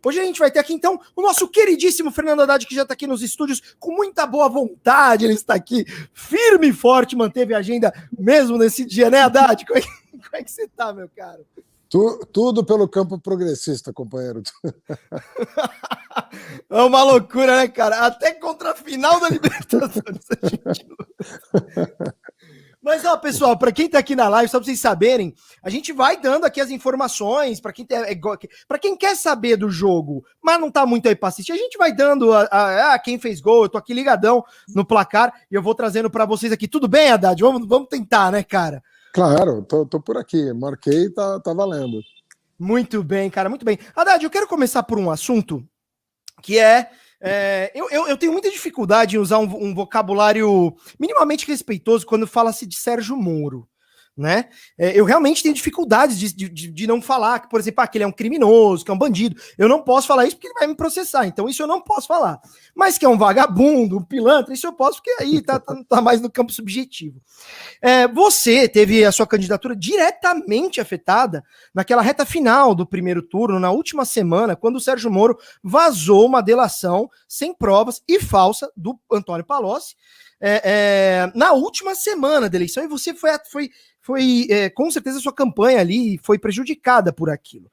Hoje a gente vai ter aqui, então, o nosso queridíssimo Fernando Haddad, que já está aqui nos estúdios com muita boa vontade. Ele está aqui firme e forte, manteve a agenda mesmo nesse dia, né, Haddad? Como é que você está, meu caro? Tudo pelo campo progressista, companheiro. É uma loucura, né, cara? Até contra a final da Libertadores a gente... Mas, ó, pessoal, para quem tá aqui na live, só pra vocês saberem, a gente vai dando aqui as informações, para quem quer saber do jogo, mas não tá muito aí pra assistir, a gente vai dando quem fez gol, eu tô aqui ligadão no placar, e eu vou trazendo para vocês aqui. Tudo bem, Haddad? Vamos tentar, né, cara? Claro, tô por aqui, marquei, tá valendo. Muito bem, cara, muito bem. Haddad, eu quero começar por um assunto que é... eu tenho muita dificuldade em usar um vocabulário minimamente respeitoso quando fala-se de Sérgio Moro, né? Eu realmente tenho dificuldades de não falar que, por exemplo, que ele é um criminoso, que é um bandido. Eu não posso falar isso porque ele vai me processar, então isso eu não posso falar. Mas que é um vagabundo, um pilantra, isso eu posso, porque aí tá mais no campo subjetivo. Você teve a sua candidatura diretamente afetada naquela reta final do primeiro turno, na última semana, quando o Sérgio Moro vazou uma delação sem provas e falsa do Antônio Palocci na última semana da eleição, e você foi com certeza a sua campanha ali foi prejudicada por aquilo.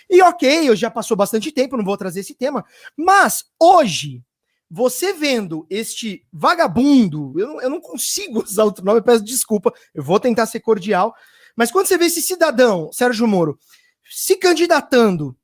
E ok, já passou bastante tempo, não vou trazer esse tema, mas hoje... Você vendo este vagabundo, eu não consigo usar outro nome, eu peço desculpa, eu vou tentar ser cordial, mas quando você vê esse cidadão, Sérgio Moro, se candidatando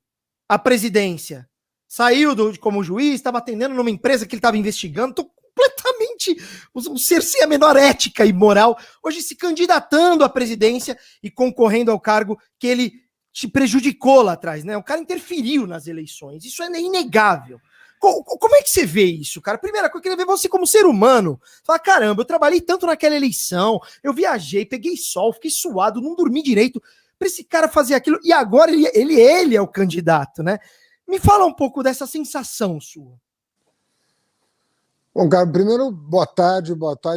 à presidência, saiu como juiz, estava atendendo numa empresa que ele estava investigando, tô completamente um ser sem a menor ética e moral, hoje se candidatando à presidência e concorrendo ao cargo que ele te prejudicou lá atrás, né? O cara interferiu nas eleições, isso é inegável. Como é que você vê isso, cara? Primeira coisa, eu queria ver você como ser humano. Falar, caramba, eu trabalhei tanto naquela eleição, eu viajei, peguei sol, fiquei suado, não dormi direito pra esse cara fazer aquilo, e agora ele é o candidato, né? Me fala um pouco dessa sensação sua. Bom, cara, primeiro, boa tarde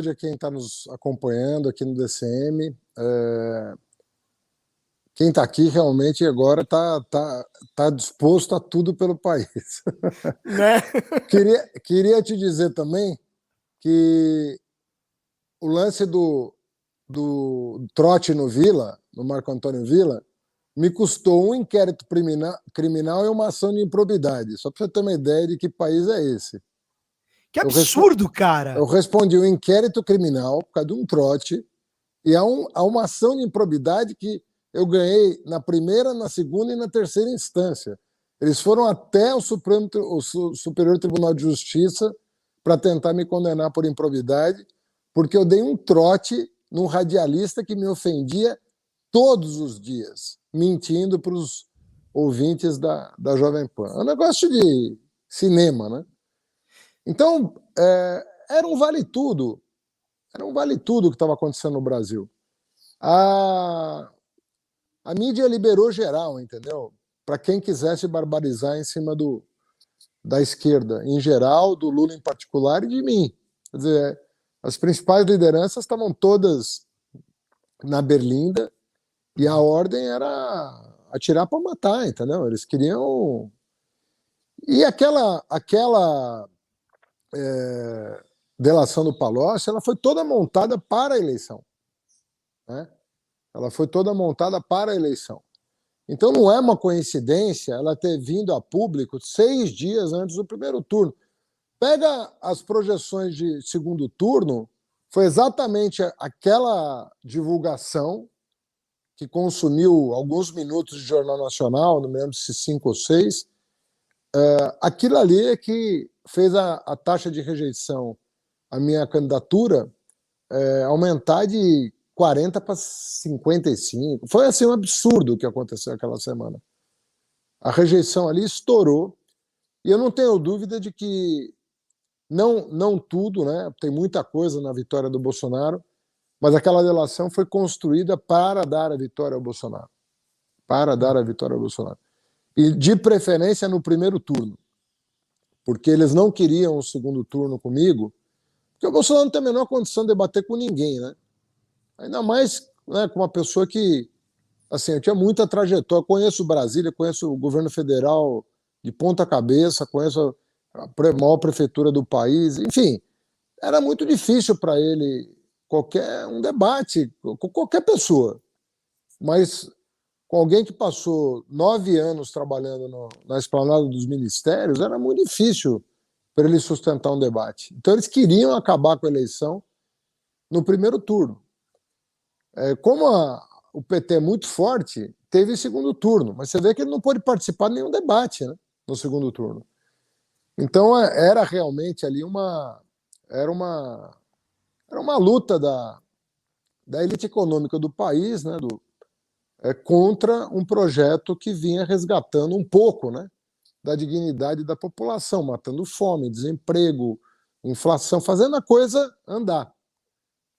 a quem está nos acompanhando aqui no DCM. Quem está aqui realmente agora está disposto a tudo pelo país. Né? Queria te dizer também que o lance do trote no Vila, no Marco Antônio Vila, me custou um inquérito criminal e uma ação de improbidade. Só para você ter uma ideia de que país é esse. Que absurdo, cara! Eu respondi um inquérito criminal por causa de um trote e há uma ação de improbidade que eu ganhei na primeira, na segunda e na terceira instância. Eles foram até o Superior Tribunal de Justiça para tentar me condenar por improbidade, porque eu dei um trote num radialista que me ofendia todos os dias, mentindo para os ouvintes da Jovem Pan. É um negócio de cinema, né? Então, era um vale-tudo. Era um vale-tudo que estava acontecendo no Brasil. A mídia liberou geral, entendeu? Para quem quisesse barbarizar em cima da esquerda em geral, do Lula em particular e de mim. Quer dizer, as principais lideranças estavam todas na berlinda e a ordem era atirar para matar, entendeu? Eles queriam... E aquela delação do Palocci, ela foi toda montada para a eleição, né? Ela foi toda montada para a eleição. Então não é uma coincidência ela ter vindo a público 6 dias antes do primeiro turno. Pega as projeções de segundo turno, foi exatamente aquela divulgação que consumiu alguns minutos de Jornal Nacional, não me lembro se 5 ou 6. Aquilo ali é que fez a taxa de rejeição à minha candidatura aumentar de 40 para 55. Foi assim um absurdo o que aconteceu aquela semana. A rejeição ali estourou e eu não tenho dúvida de que não tudo, né? Tem muita coisa na vitória do Bolsonaro, mas aquela delação foi construída para dar a vitória ao Bolsonaro. Para dar a vitória ao Bolsonaro. E de preferência no primeiro turno, porque eles não queriam o segundo turno comigo, porque o Bolsonaro não tem a menor condição de debater com ninguém, né? Ainda mais, né, com uma pessoa que, assim, eu tinha muita trajetória, conheço Brasília, conheço o governo federal de ponta cabeça, conheço a maior prefeitura do país, enfim, era muito difícil para ele qualquer um debate com qualquer pessoa, mas com alguém que passou 9 anos trabalhando na esplanada dos ministérios, era muito difícil para ele sustentar um debate. Então eles queriam acabar com a eleição no primeiro turno. Como o PT é muito forte, teve segundo turno, mas você vê que ele não pôde participar de nenhum debate, né, no segundo turno. Então era realmente ali era uma luta da elite econômica do país, né, contra um projeto que vinha resgatando um pouco, né, da dignidade da população, matando fome, desemprego, inflação, fazendo a coisa andar.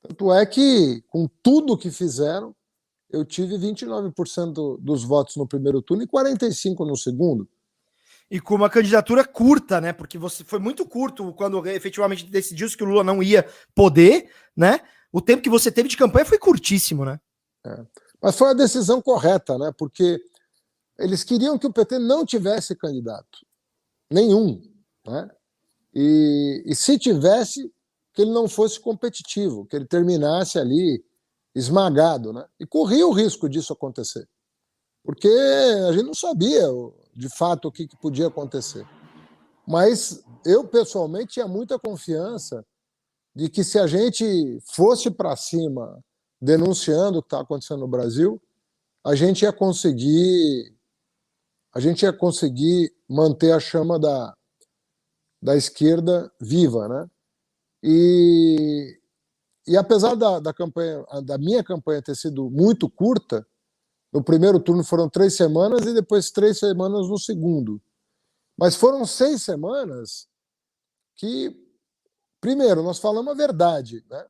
Tanto é que, com tudo que fizeram, eu tive 29% dos votos no primeiro turno e 45% no segundo. E com uma candidatura curta, né? Porque você foi muito curto quando efetivamente decidiu-se que o Lula não ia poder, né? O tempo que você teve de campanha foi curtíssimo, né? Mas foi a decisão correta, né? Porque eles queriam que o PT não tivesse candidato. Nenhum. Né? E se tivesse, que ele não fosse competitivo, que ele terminasse ali esmagado. Né? E corria o risco disso acontecer. Porque a gente não sabia, de fato, o que podia acontecer. Mas eu, pessoalmente, tinha muita confiança de que se a gente fosse para cima denunciando o que está acontecendo no Brasil, a gente ia conseguir manter a chama da esquerda viva, né? E apesar da minha campanha ter sido muito curta, no primeiro turno foram 3 semanas e depois 3 semanas no segundo. Mas foram 6 semanas que, primeiro, nós falamos a verdade, né?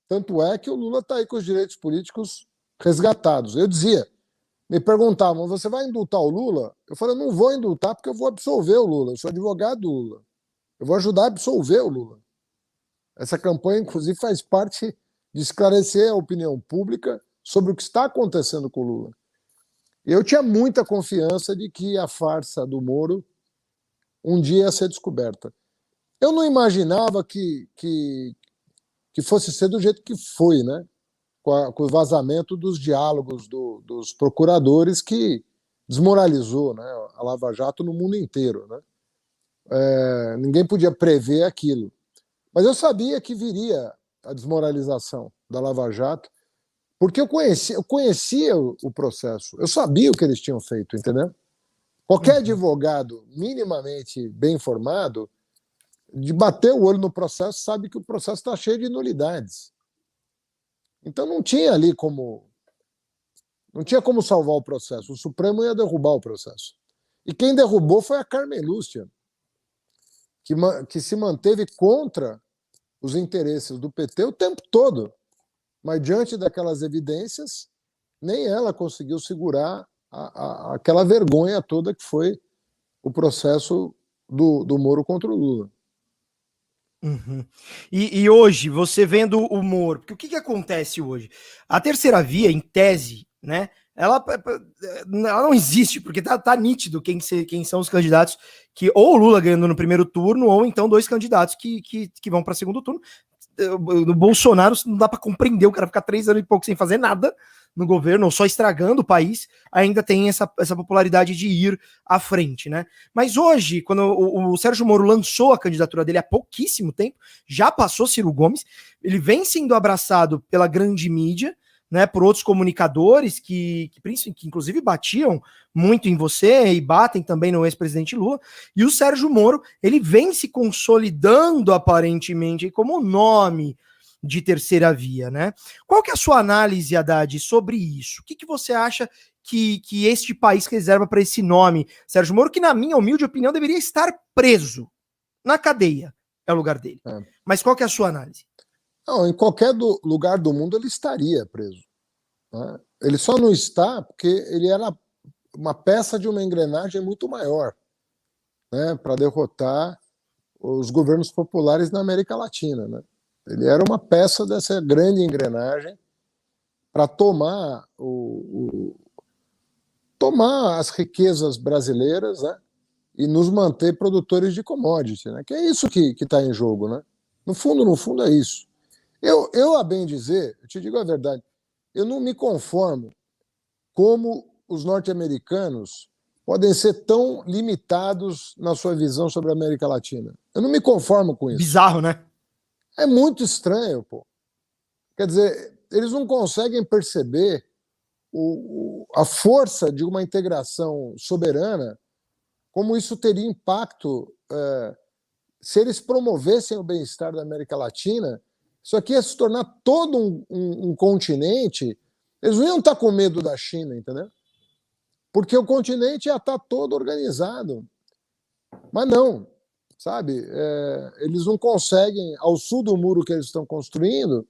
Tanto é que o Lula está aí com os direitos políticos resgatados. Eu dizia, me perguntavam, você vai indultar o Lula? Eu falei, não vou indultar porque eu vou absolver o Lula. Eu sou advogado do Lula. Eu vou ajudar a absolver o Lula. Essa campanha, inclusive, faz parte de esclarecer a opinião pública sobre o que está acontecendo com o Lula. Eu tinha muita confiança de que a farsa do Moro um dia ia ser descoberta. Eu não imaginava que fosse ser do jeito que foi, né? Com o vazamento dos diálogos dos procuradores que desmoralizou, né, a Lava Jato no mundo inteiro. Né? Ninguém podia prever aquilo. Mas eu sabia que viria a desmoralização da Lava Jato, porque eu conhecia o processo, eu sabia o que eles tinham feito, entendeu? Qualquer advogado minimamente bem informado, de bater o olho no processo, sabe que o processo está cheio de nulidades. Então não tinha como salvar o processo. O Supremo ia derrubar o processo. E quem derrubou foi a Carmen Lúcia, que se manteve contra os interesses do PT o tempo todo. Mas diante daquelas evidências, nem ela conseguiu segurar aquela vergonha toda que foi o processo do Moro contra o Lula. Uhum. E hoje, você vendo o Moro, porque o que acontece hoje? A terceira via, em tese, né? Ela não existe, porque tá nítido quem são os candidatos que ou o Lula ganhando no primeiro turno, ou então 2 candidatos que vão para segundo turno. No Bolsonaro não dá para compreender, o cara ficar 3 anos e pouco sem fazer nada no governo, ou só estragando o país, ainda tem essa popularidade de ir à frente, né? Mas hoje, quando o Sérgio Moro lançou a candidatura dele há pouquíssimo tempo, já passou Ciro Gomes, ele vem sendo abraçado pela grande mídia, né, por outros comunicadores que inclusive batiam muito em você e batem também no ex-presidente Lula, e o Sérgio Moro, ele vem se consolidando aparentemente como nome de terceira via, né? Qual que é a sua análise, Haddad, sobre isso? O que você acha que este país reserva para esse nome, Sérgio Moro, que na minha humilde opinião deveria estar preso na cadeia, é o lugar dele. Mas qual que é a sua análise? Não, em qualquer lugar do mundo ele estaria preso. Né? Ele só não está porque ele era uma peça de uma engrenagem muito maior, né, para derrotar os governos populares na América Latina. Né? Ele era uma peça dessa grande engrenagem para tomar as riquezas brasileiras, né, e nos manter produtores de commodity, né? Que é isso que está em jogo, né? No fundo é isso. Eu, a bem dizer, eu te digo a verdade, eu não me conformo como os norte-americanos podem ser tão limitados na sua visão sobre a América Latina. Eu não me conformo com isso. Bizarro, né? É muito estranho, pô. Quer dizer, eles não conseguem perceber a força de uma integração soberana, como isso teria impacto se eles promovessem o bem-estar da América Latina. Isso aqui ia se tornar todo um continente. Eles não iam estar com medo da China, entendeu? Porque o continente ia estar todo organizado. Mas não, sabe? Eles não conseguem, ao sul do muro que eles estão construindo,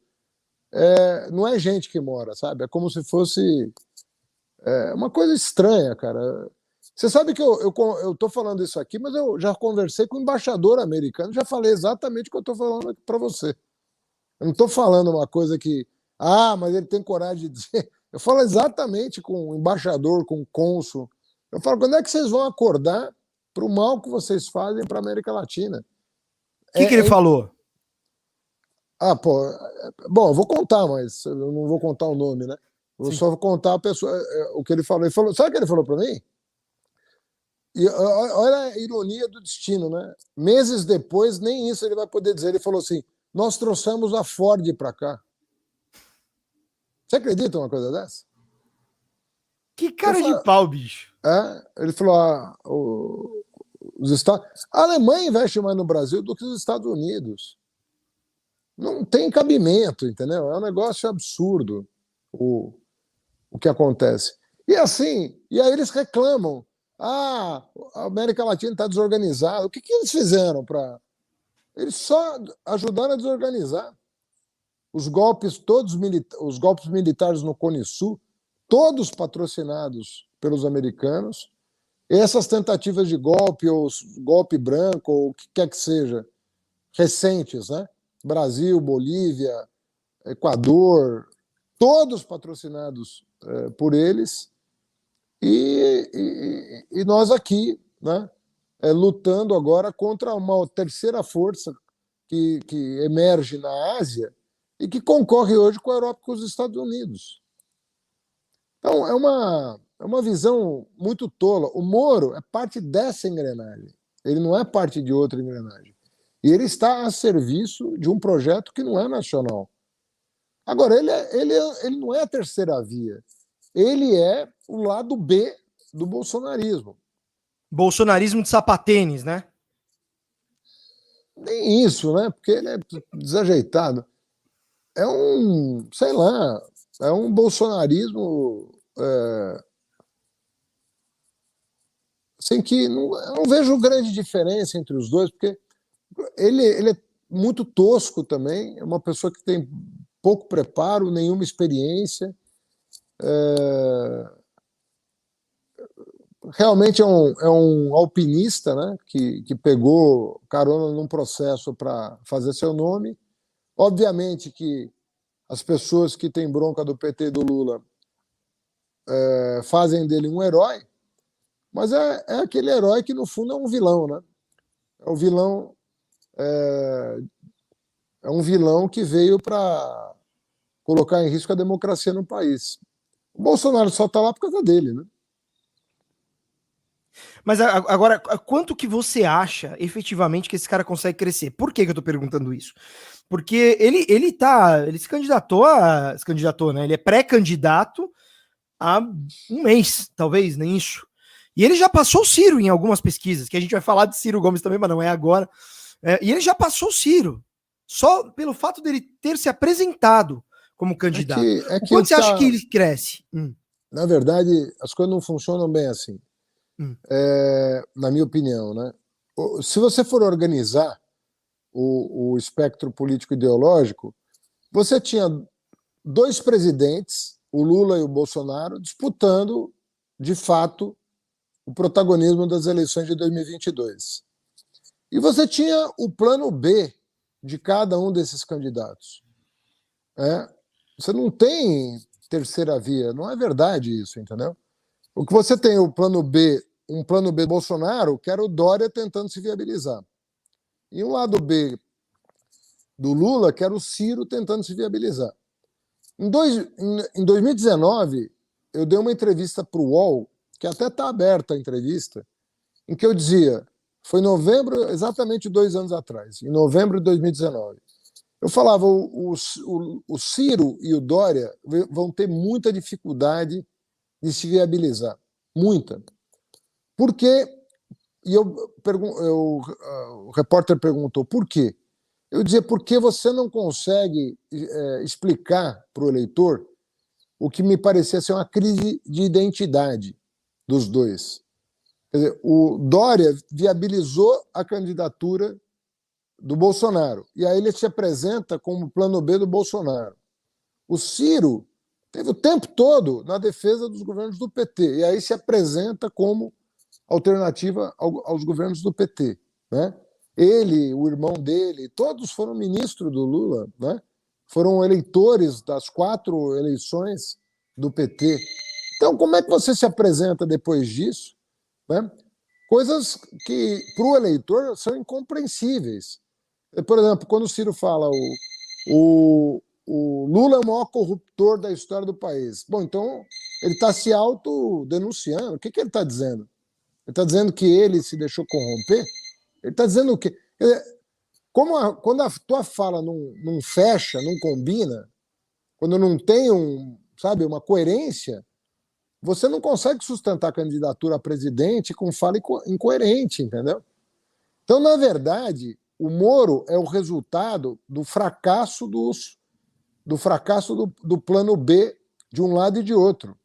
não é gente que mora, sabe? É como se fosse uma coisa estranha, cara. Você sabe que eu estou falando isso aqui, mas eu já conversei com o embaixador americano, já falei exatamente o que eu estou falando aqui para você. Eu não estou falando uma coisa que, mas ele tem coragem de dizer. Eu falo exatamente com o embaixador, com o cônsul. Eu falo, quando é que vocês vão acordar para o mal que vocês fazem para a América Latina? O que ele falou? Bom, eu vou contar, mas eu não vou contar o nome, né? Eu Sim. Só vou contar a pessoa, o que ele falou. Sabe o que ele falou para mim? E olha a ironia do destino, né? Meses depois, nem isso ele vai poder dizer. Ele falou assim: nós trouxemos a Ford para cá. Você acredita uma coisa dessa? Que cara de pau, bicho. Ele falou: os Estados... a Alemanha investe mais no Brasil do que os Estados Unidos. Não tem cabimento, entendeu? É um negócio absurdo o que acontece. E assim, e aí eles reclamam. A América Latina está desorganizada. O que eles fizeram para... Eles só ajudaram a desorganizar. Os golpes, os golpes militares no Cone Sul, todos patrocinados pelos americanos. Essas tentativas de golpe, ou golpe branco, ou o que quer que seja, recentes, né? Brasil, Bolívia, Equador, todos patrocinados por eles. E nós aqui, né, lutando agora contra uma terceira força que emerge na Ásia e que concorre hoje com a Europa e com os Estados Unidos. Então, é uma visão muito tola. O Moro é parte dessa engrenagem. Ele não é parte de outra engrenagem. E ele está a serviço de um projeto que não é nacional. Agora, ele não é a terceira via. Ele é o lado B do bolsonarismo. Bolsonarismo de sapatênis, né? Nem isso, né? Porque ele é desajeitado. É sei lá, é um bolsonarismo assim que eu não vejo grande diferença entre os dois, porque ele é muito tosco também, é uma pessoa que tem pouco preparo, nenhuma experiência. Realmente é um alpinista, né, que pegou carona num processo para fazer seu nome. Obviamente que as pessoas que têm bronca do PT e do Lula fazem dele um herói, mas é aquele herói que, no fundo, é um vilão, né? É um vilão que veio para colocar em risco a democracia no país. O Bolsonaro só está lá por causa dele, né? Mas agora, quanto que você acha efetivamente que esse cara consegue crescer? Por que eu tô perguntando isso? Porque ele se candidatou, né? Ele é pré-candidato há um mês, talvez, nem isso. E ele já passou o Ciro em algumas pesquisas, que a gente vai falar de Ciro Gomes também, mas não é agora. E ele já passou o Ciro, só pelo fato dele ter se apresentado como candidato. O quanto você acha que ele cresce? Na verdade, as coisas não funcionam bem assim. Na minha opinião, né? Se você for organizar o espectro político ideológico, você tinha dois presidentes, o Lula e o Bolsonaro, disputando, de fato, o protagonismo das eleições de 2022. E você tinha o plano B de cada um desses candidatos. Você não tem terceira via, não é verdade isso, entendeu? O que você tem, o plano B um plano B do Bolsonaro, que era o Dória tentando se viabilizar. E um lado B do Lula, que era o Ciro tentando se viabilizar. Em 2019, eu dei uma entrevista para o UOL, que até está aberta a entrevista, em que eu dizia, foi em novembro, exatamente 2 anos atrás, em novembro de 2019, eu falava, o Ciro e o Dória vão ter muita dificuldade de se viabilizar, muita. Por quê? E o repórter perguntou, por quê? Eu dizia, porque você não consegue explicar para o eleitor o que me parecia ser uma crise de identidade dos dois. Quer dizer, o Dória viabilizou a candidatura do Bolsonaro, e aí ele se apresenta como plano B do Bolsonaro. O Ciro teve o tempo todo na defesa dos governos do PT, e aí se apresenta como alternativa aos governos do PT, né? Ele, o irmão dele, todos foram ministros do Lula, né? Foram eleitores das 4 eleições do PT. Então, como é que você se apresenta depois disso, né? Coisas que, para o eleitor, são incompreensíveis. Por exemplo, quando o Ciro fala o Lula é o maior corruptor da história do país. Bom, então ele está se autodenunciando. O que ele está dizendo? Ele está dizendo que ele se deixou corromper? Ele está dizendo o quê? Quando a tua fala não fecha, não combina, quando não tem uma coerência, você não consegue sustentar a candidatura a presidente com fala incoerente, entendeu? Então, na verdade, o Moro é o resultado do fracasso do plano B de um lado e de outro.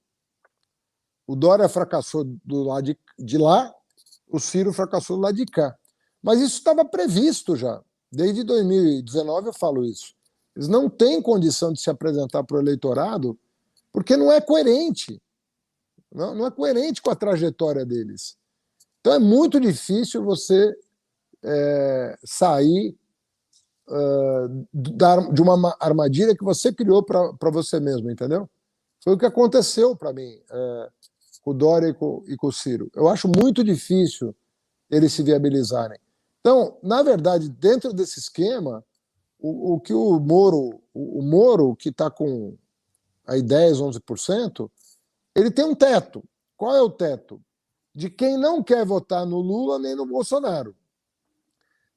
O Dória fracassou do lado de lá, o Ciro fracassou do lado de cá. Mas isso estava previsto já. Desde 2019 eu falo isso. Eles não têm condição de se apresentar para o eleitorado porque não é coerente. Não é coerente com a trajetória deles. Então é muito difícil você sair de uma armadilha que você criou para você mesmo, entendeu? Foi o que aconteceu para mim com o Dória e com o Ciro. Eu acho muito difícil eles se viabilizarem. Então, na verdade, dentro desse esquema, o que o Moro, que está com aí 10, 11%, ele tem um teto. Qual é o teto? De quem não quer votar no Lula nem no Bolsonaro.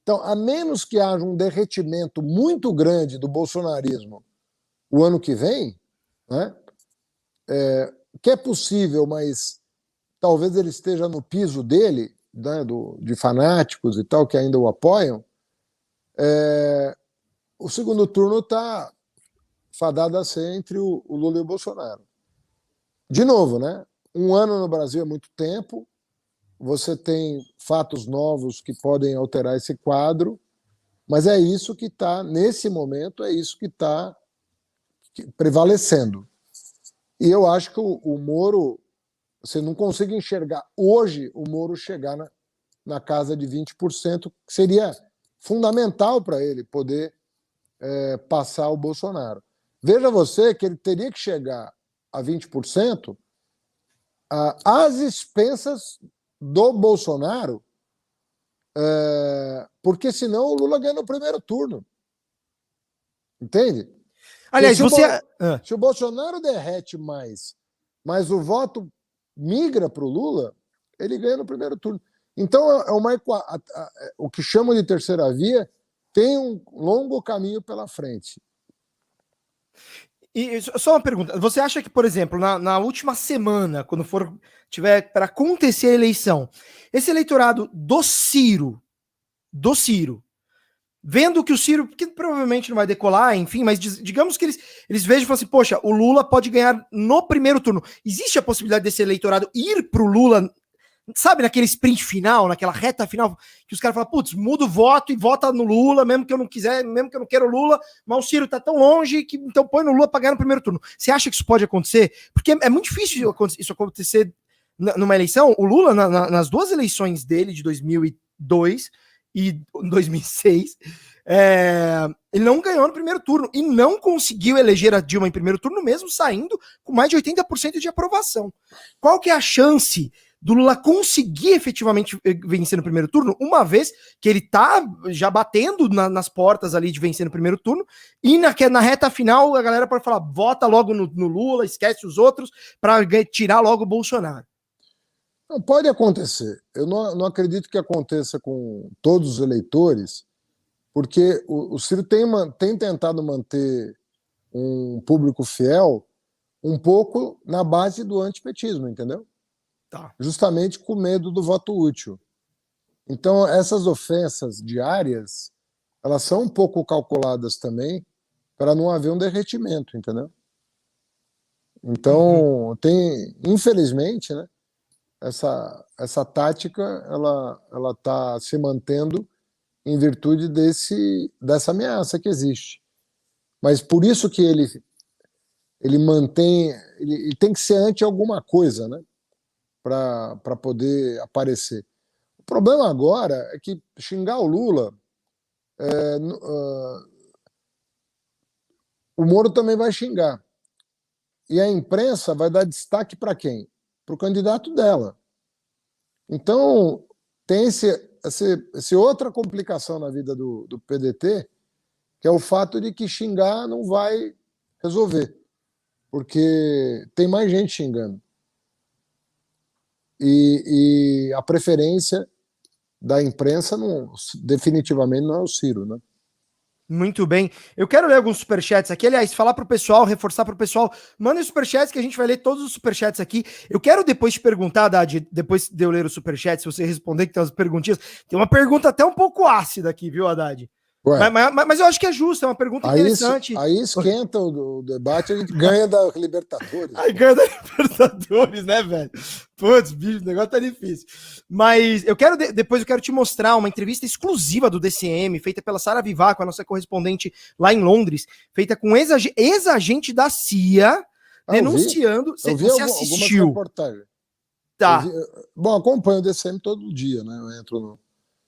Então, a menos que haja um derretimento muito grande do bolsonarismo o ano que vem, né, que é possível, mas talvez ele esteja no piso dele, né, de fanáticos e tal, que ainda o apoiam, o segundo turno está fadado a ser entre o Lula e o Bolsonaro. De novo, né? 1 ano no Brasil é muito tempo, você tem fatos novos que podem alterar esse quadro, mas é isso que está, nesse momento, é isso que está prevalecendo. E eu acho que o Moro, você não consegue enxergar hoje o Moro chegar na casa de 20%, que seria fundamental para ele poder passar o Bolsonaro. Veja você que ele teria que chegar a 20% às expensas do Bolsonaro, porque senão o Lula ganha no primeiro turno. Entende? Aliás, se o Bolsonaro derrete mais, mas o voto migra para o Lula, ele ganha no primeiro turno. Então, o que chamam de terceira via tem um longo caminho pela frente. E só uma pergunta, você acha que, por exemplo, na última semana, quando tiver para acontecer a eleição, esse eleitorado do Ciro, vendo que o Ciro, que provavelmente não vai decolar, enfim, mas digamos que eles vejam e falam assim, poxa, o Lula pode ganhar no primeiro turno. Existe a possibilidade desse eleitorado ir pro Lula, sabe, naquele sprint final, naquela reta final, que os caras falam, putz, muda o voto e vota no Lula, mesmo que eu não quiser, mesmo que eu não quero o Lula, mas o Ciro tá tão longe que então põe no Lula para ganhar no primeiro turno. Você acha que isso pode acontecer? Porque é muito difícil isso acontecer numa eleição. O Lula, nas 2 eleições dele, de 2002 e 2006, ele não ganhou no primeiro turno e não conseguiu eleger a Dilma em primeiro turno, mesmo saindo com mais de 80% de aprovação. Qual que é a chance do Lula conseguir efetivamente vencer no primeiro turno, uma vez que ele tá já batendo nas portas ali de vencer no primeiro turno, e na reta final a galera pode falar, vota logo no Lula, esquece os outros, para tirar logo o Bolsonaro. Não pode acontecer. Eu não acredito que aconteça com todos os eleitores, porque o Ciro tem tentado manter um público fiel um pouco na base do antipetismo, entendeu? Tá. Justamente com medo do voto útil. Então, essas ofensas diárias, elas são um pouco calculadas também para não haver um derretimento, entendeu? Então, infelizmente, né, essa tática ela está se mantendo em virtude dessa ameaça que existe. Mas por isso que ele mantém, ele tem que ser ante alguma coisa, né, para poder aparecer. O problema agora é que xingar o Lula, o Moro também vai xingar. E a imprensa vai dar destaque para quem? Para o candidato dela. Então, tem essa outra complicação na vida do PDT, que é o fato de que xingar não vai resolver, porque tem mais gente xingando. E a preferência da imprensa definitivamente não é o Ciro, né? Muito bem. Eu quero ler alguns superchats aqui. Aliás, falar para o pessoal, reforçar para o pessoal. Mandem superchats que a gente vai ler todos os superchats aqui. Eu quero depois te perguntar, Haddad, depois de eu ler o superchat, se você responder, que tem umas perguntinhas. Tem uma pergunta até um pouco ácida aqui, viu, Haddad? Mas eu acho que é justo, é uma pergunta interessante. Aí esquenta o debate, a gente ganha da Libertadores. Aí ganha da Libertadores, né, velho? Putz, bicho, o negócio tá difícil. Mas depois eu quero te mostrar uma entrevista exclusiva do DCM, feita pela Sara Vivaco, a nossa correspondente lá em Londres, feita com ex-agente da CIA, denunciando. Você assistiu? Algumas reportagens. Tá. Bom, acompanho o DCM todo dia, né? Eu entro no...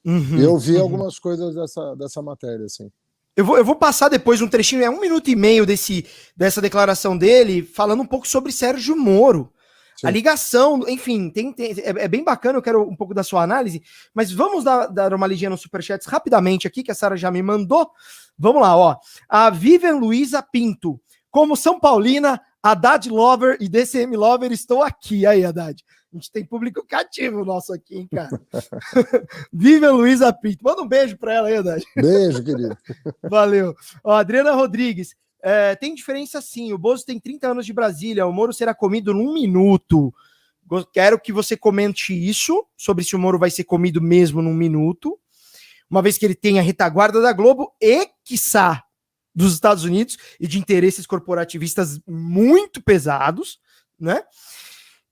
E eu vi algumas coisas dessa matéria, assim. Eu vou passar depois um trechinho, é 1 minuto e meio dessa declaração dele, falando um pouco sobre Sérgio Moro. Sim. A ligação, enfim, é bem bacana, eu quero um pouco da sua análise, mas vamos dar uma lidinha nos superchats rapidamente aqui, que a Sara já me mandou. Vamos lá, ó. A Vivian Luiza Pinto. Como São Paulina, Haddad Lover e DCM Lover, estou aqui. Aí, Haddad. A gente tem público cativo nosso aqui, hein, cara? Vivian Luiza Pinto. Manda um beijo pra ela aí, Haddad. Beijo, querido. Valeu. Ó, Adriana Rodrigues. Tem diferença sim. O Bozo tem 30 anos de Brasília. O Moro será comido num minuto. Quero que você comente isso, sobre se o Moro vai ser comido mesmo num minuto. Uma vez que ele tem a retaguarda da Globo e, quiçá, dos Estados Unidos e de interesses corporativistas muito pesados, né?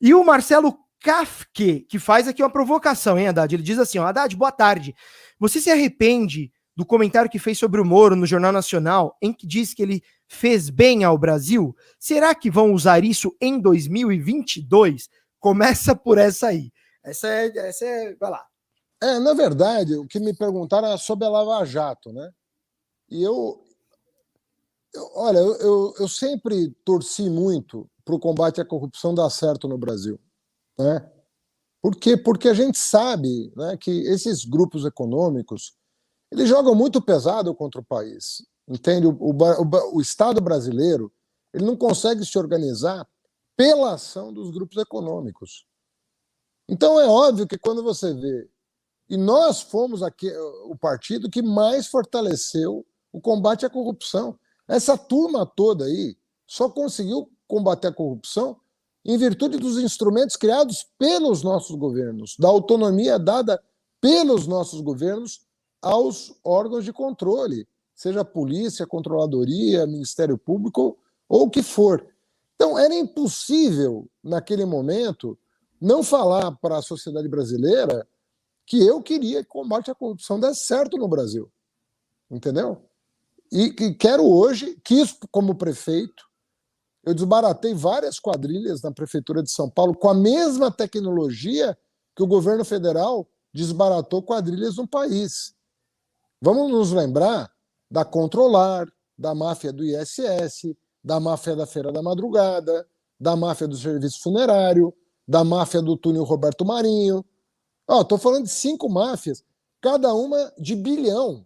E o Marcelo Kafke, que faz aqui uma provocação, hein, Haddad? Ele diz assim, ó, Haddad, boa tarde. Você se arrepende do comentário que fez sobre o Moro no Jornal Nacional, em que diz que ele fez bem ao Brasil? Será que vão usar isso em 2022? Começa por essa aí. Essa é... Vai lá. Na verdade, o que me perguntaram era sobre a Lava Jato, né? E olha, eu sempre torci muito para o combate à corrupção dar certo no Brasil, né? Por quê? Porque a gente sabe, né, que esses grupos econômicos eles jogam muito pesado contra o país, entende? O Estado brasileiro ele não consegue se organizar pela ação dos grupos econômicos. Então é óbvio que quando você vê, e nós fomos aqui o partido que mais fortaleceu o combate à corrupção. Essa turma toda aí só conseguiu combater a corrupção em virtude dos instrumentos criados pelos nossos governos, da autonomia dada pelos nossos governos aos órgãos de controle, seja polícia, controladoria, Ministério Público ou o que for. Então, era impossível, naquele momento, não falar para a sociedade brasileira que eu queria que o combate à corrupção desse certo no Brasil. Entendeu? E quero hoje, como prefeito, eu desbaratei várias quadrilhas na Prefeitura de São Paulo com a mesma tecnologia que o governo federal desbaratou quadrilhas no país. Vamos nos lembrar da Controlar, da máfia do ISS, da máfia da Feira da Madrugada, da máfia do serviço funerário, da máfia do túnel Roberto Marinho. Estou falando de 5 máfias, cada uma de bilhão.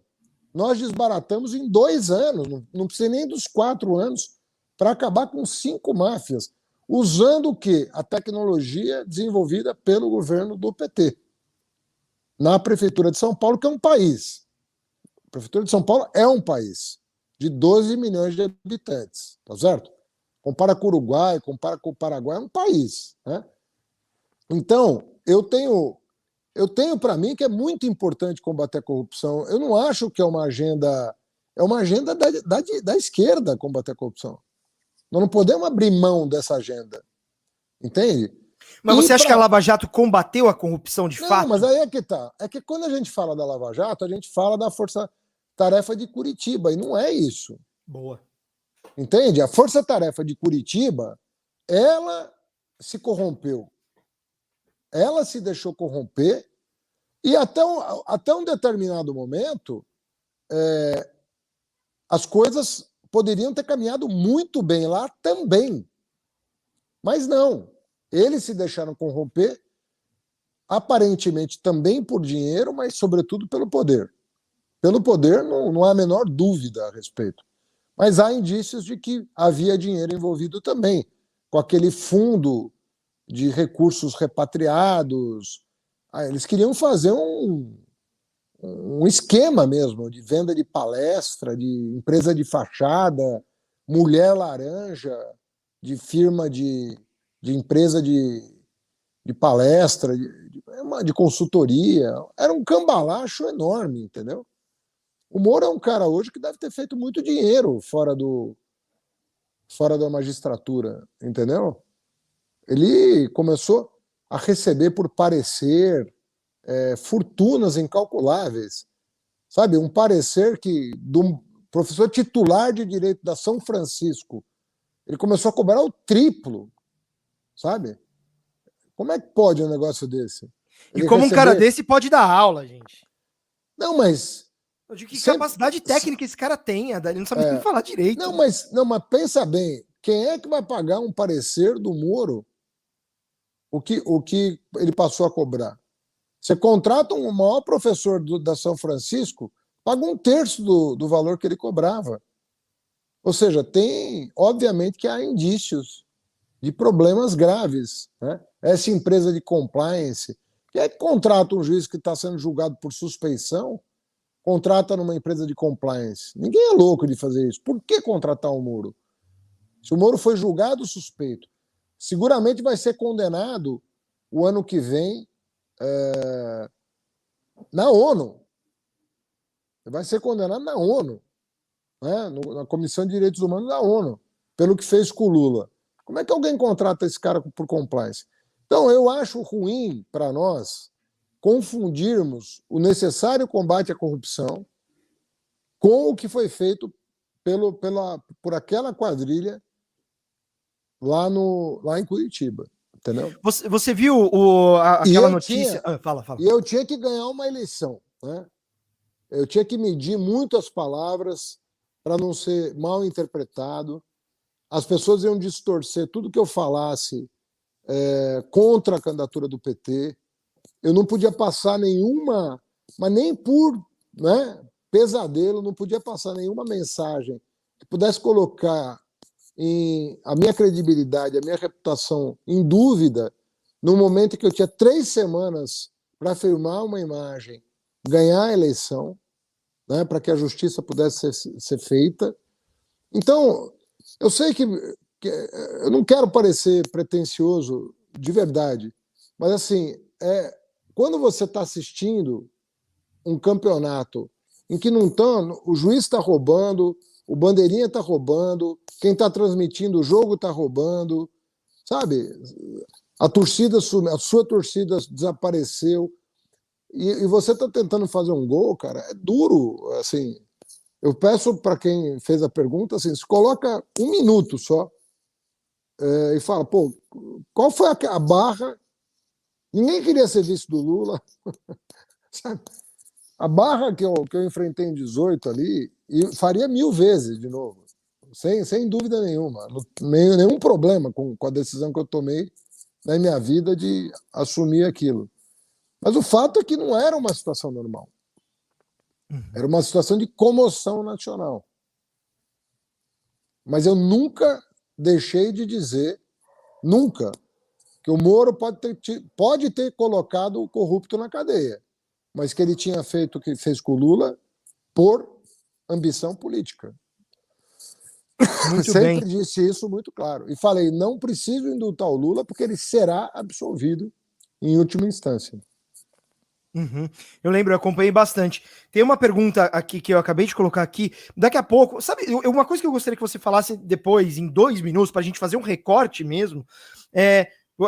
Nós desbaratamos em 2 anos, não precisa nem dos 4 anos, para acabar com 5 máfias, usando o quê? A tecnologia desenvolvida pelo governo do PT. Na Prefeitura de São Paulo, que é um país. A Prefeitura de São Paulo é um país de 12 milhões de habitantes, tá certo? Compara com o Uruguai, compara com o Paraguai, é um país, né? Então, eu tenho para mim que é muito importante combater a corrupção. Eu não acho que é uma agenda da esquerda combater a corrupção. Nós não podemos abrir mão dessa agenda, entende? Mas você acha que a Lava Jato combateu a corrupção de fato? Não, mas aí é que tá. É que quando a gente fala da Lava Jato, a gente fala da Força-Tarefa de Curitiba, e não é isso. Boa. Entende? A Força-Tarefa de Curitiba, ela se corrompeu. Ela se deixou corromper e até um determinado momento as coisas poderiam ter caminhado muito bem lá também. Mas não. Eles se deixaram corromper, aparentemente também por dinheiro, mas sobretudo pelo poder. Pelo poder não há a menor dúvida a respeito. Mas há indícios de que havia dinheiro envolvido também, com aquele fundo de recursos repatriados. Eles queriam fazer um esquema mesmo de venda de palestra, de empresa de fachada, mulher laranja, de firma de empresa de palestra, de consultoria. Era um cambalacho enorme, entendeu? O Moro é um cara hoje que deve ter feito muito dinheiro fora da magistratura, entendeu? Ele começou a receber por parecer fortunas incalculáveis. Sabe, um parecer do professor titular de Direito da São Francisco, ele começou a cobrar o triplo, sabe? Como é que pode um negócio desse? E como um cara desse pode dar aula, gente? Não, mas... Eu digo que capacidade técnica esse cara tem, ele não sabe nem falar direito. Não, mas pensa bem, quem é que vai pagar um parecer do Moro o que ele passou a cobrar? Você contrata um maior professor da São Francisco, paga 1/3 do valor que ele cobrava. Ou seja, obviamente que há indícios de problemas graves, né? Essa empresa de compliance, que é que contrata um juiz que está sendo julgado por suspeição, contrata numa empresa de compliance. Ninguém é louco de fazer isso. Por que contratar o Moro? Se o Moro foi julgado suspeito, seguramente vai ser condenado o ano que vem na ONU. Vai ser condenado na ONU, né? Na Comissão de Direitos Humanos da ONU, pelo que fez com o Lula. Como é que alguém contrata esse cara por compliance? Então, eu acho ruim para nós confundirmos o necessário combate à corrupção com o que foi feito por aquela quadrilha lá em Curitiba, entendeu? Você viu aquela notícia? Fala. E eu tinha que ganhar uma eleição, né? Eu tinha que medir muito as palavras para não ser mal interpretado. As pessoas iam distorcer tudo que eu falasse contra a candidatura do PT. Eu não podia passar nenhuma, mas nem por pesadelo, não podia passar nenhuma mensagem que pudesse colocar a minha credibilidade, a minha reputação em dúvida, no momento em que eu tinha 3 semanas para afirmar uma imagem, ganhar a eleição, né, para que a justiça pudesse ser feita. Então, eu sei que eu não quero parecer pretensioso de verdade, mas assim, quando você está assistindo um campeonato em que o juiz está roubando, o bandeirinha está roubando, quem está transmitindo o jogo está roubando, sabe? A sua torcida desapareceu e você está tentando fazer um gol, cara, é duro, assim. Eu peço para quem fez a pergunta, assim, se coloca 1 minuto só e fala, pô, qual foi a barra? Ninguém queria ser vice do Lula. Sabe? A barra que eu enfrentei em 18 ali, e faria 1000 vezes de novo, sem dúvida nenhuma. Nenhum problema com a decisão que eu tomei na minha vida de assumir aquilo. Mas o fato é que não era uma situação normal. Era uma situação de comoção nacional. Mas eu nunca deixei de dizer, nunca, que o Moro pode ter colocado o corrupto na cadeia, mas que ele tinha feito o que fez com o Lula por ambição política. Muito Sempre bem. disse isso muito claro. E falei, não preciso indultar o Lula porque ele será absolvido em última instância. Uhum. Eu lembro, eu acompanhei bastante. Tem uma pergunta aqui que eu acabei de colocar aqui. Daqui a pouco, sabe, uma coisa que eu gostaria que você falasse depois, em 2 minutos, para a gente fazer um recorte mesmo.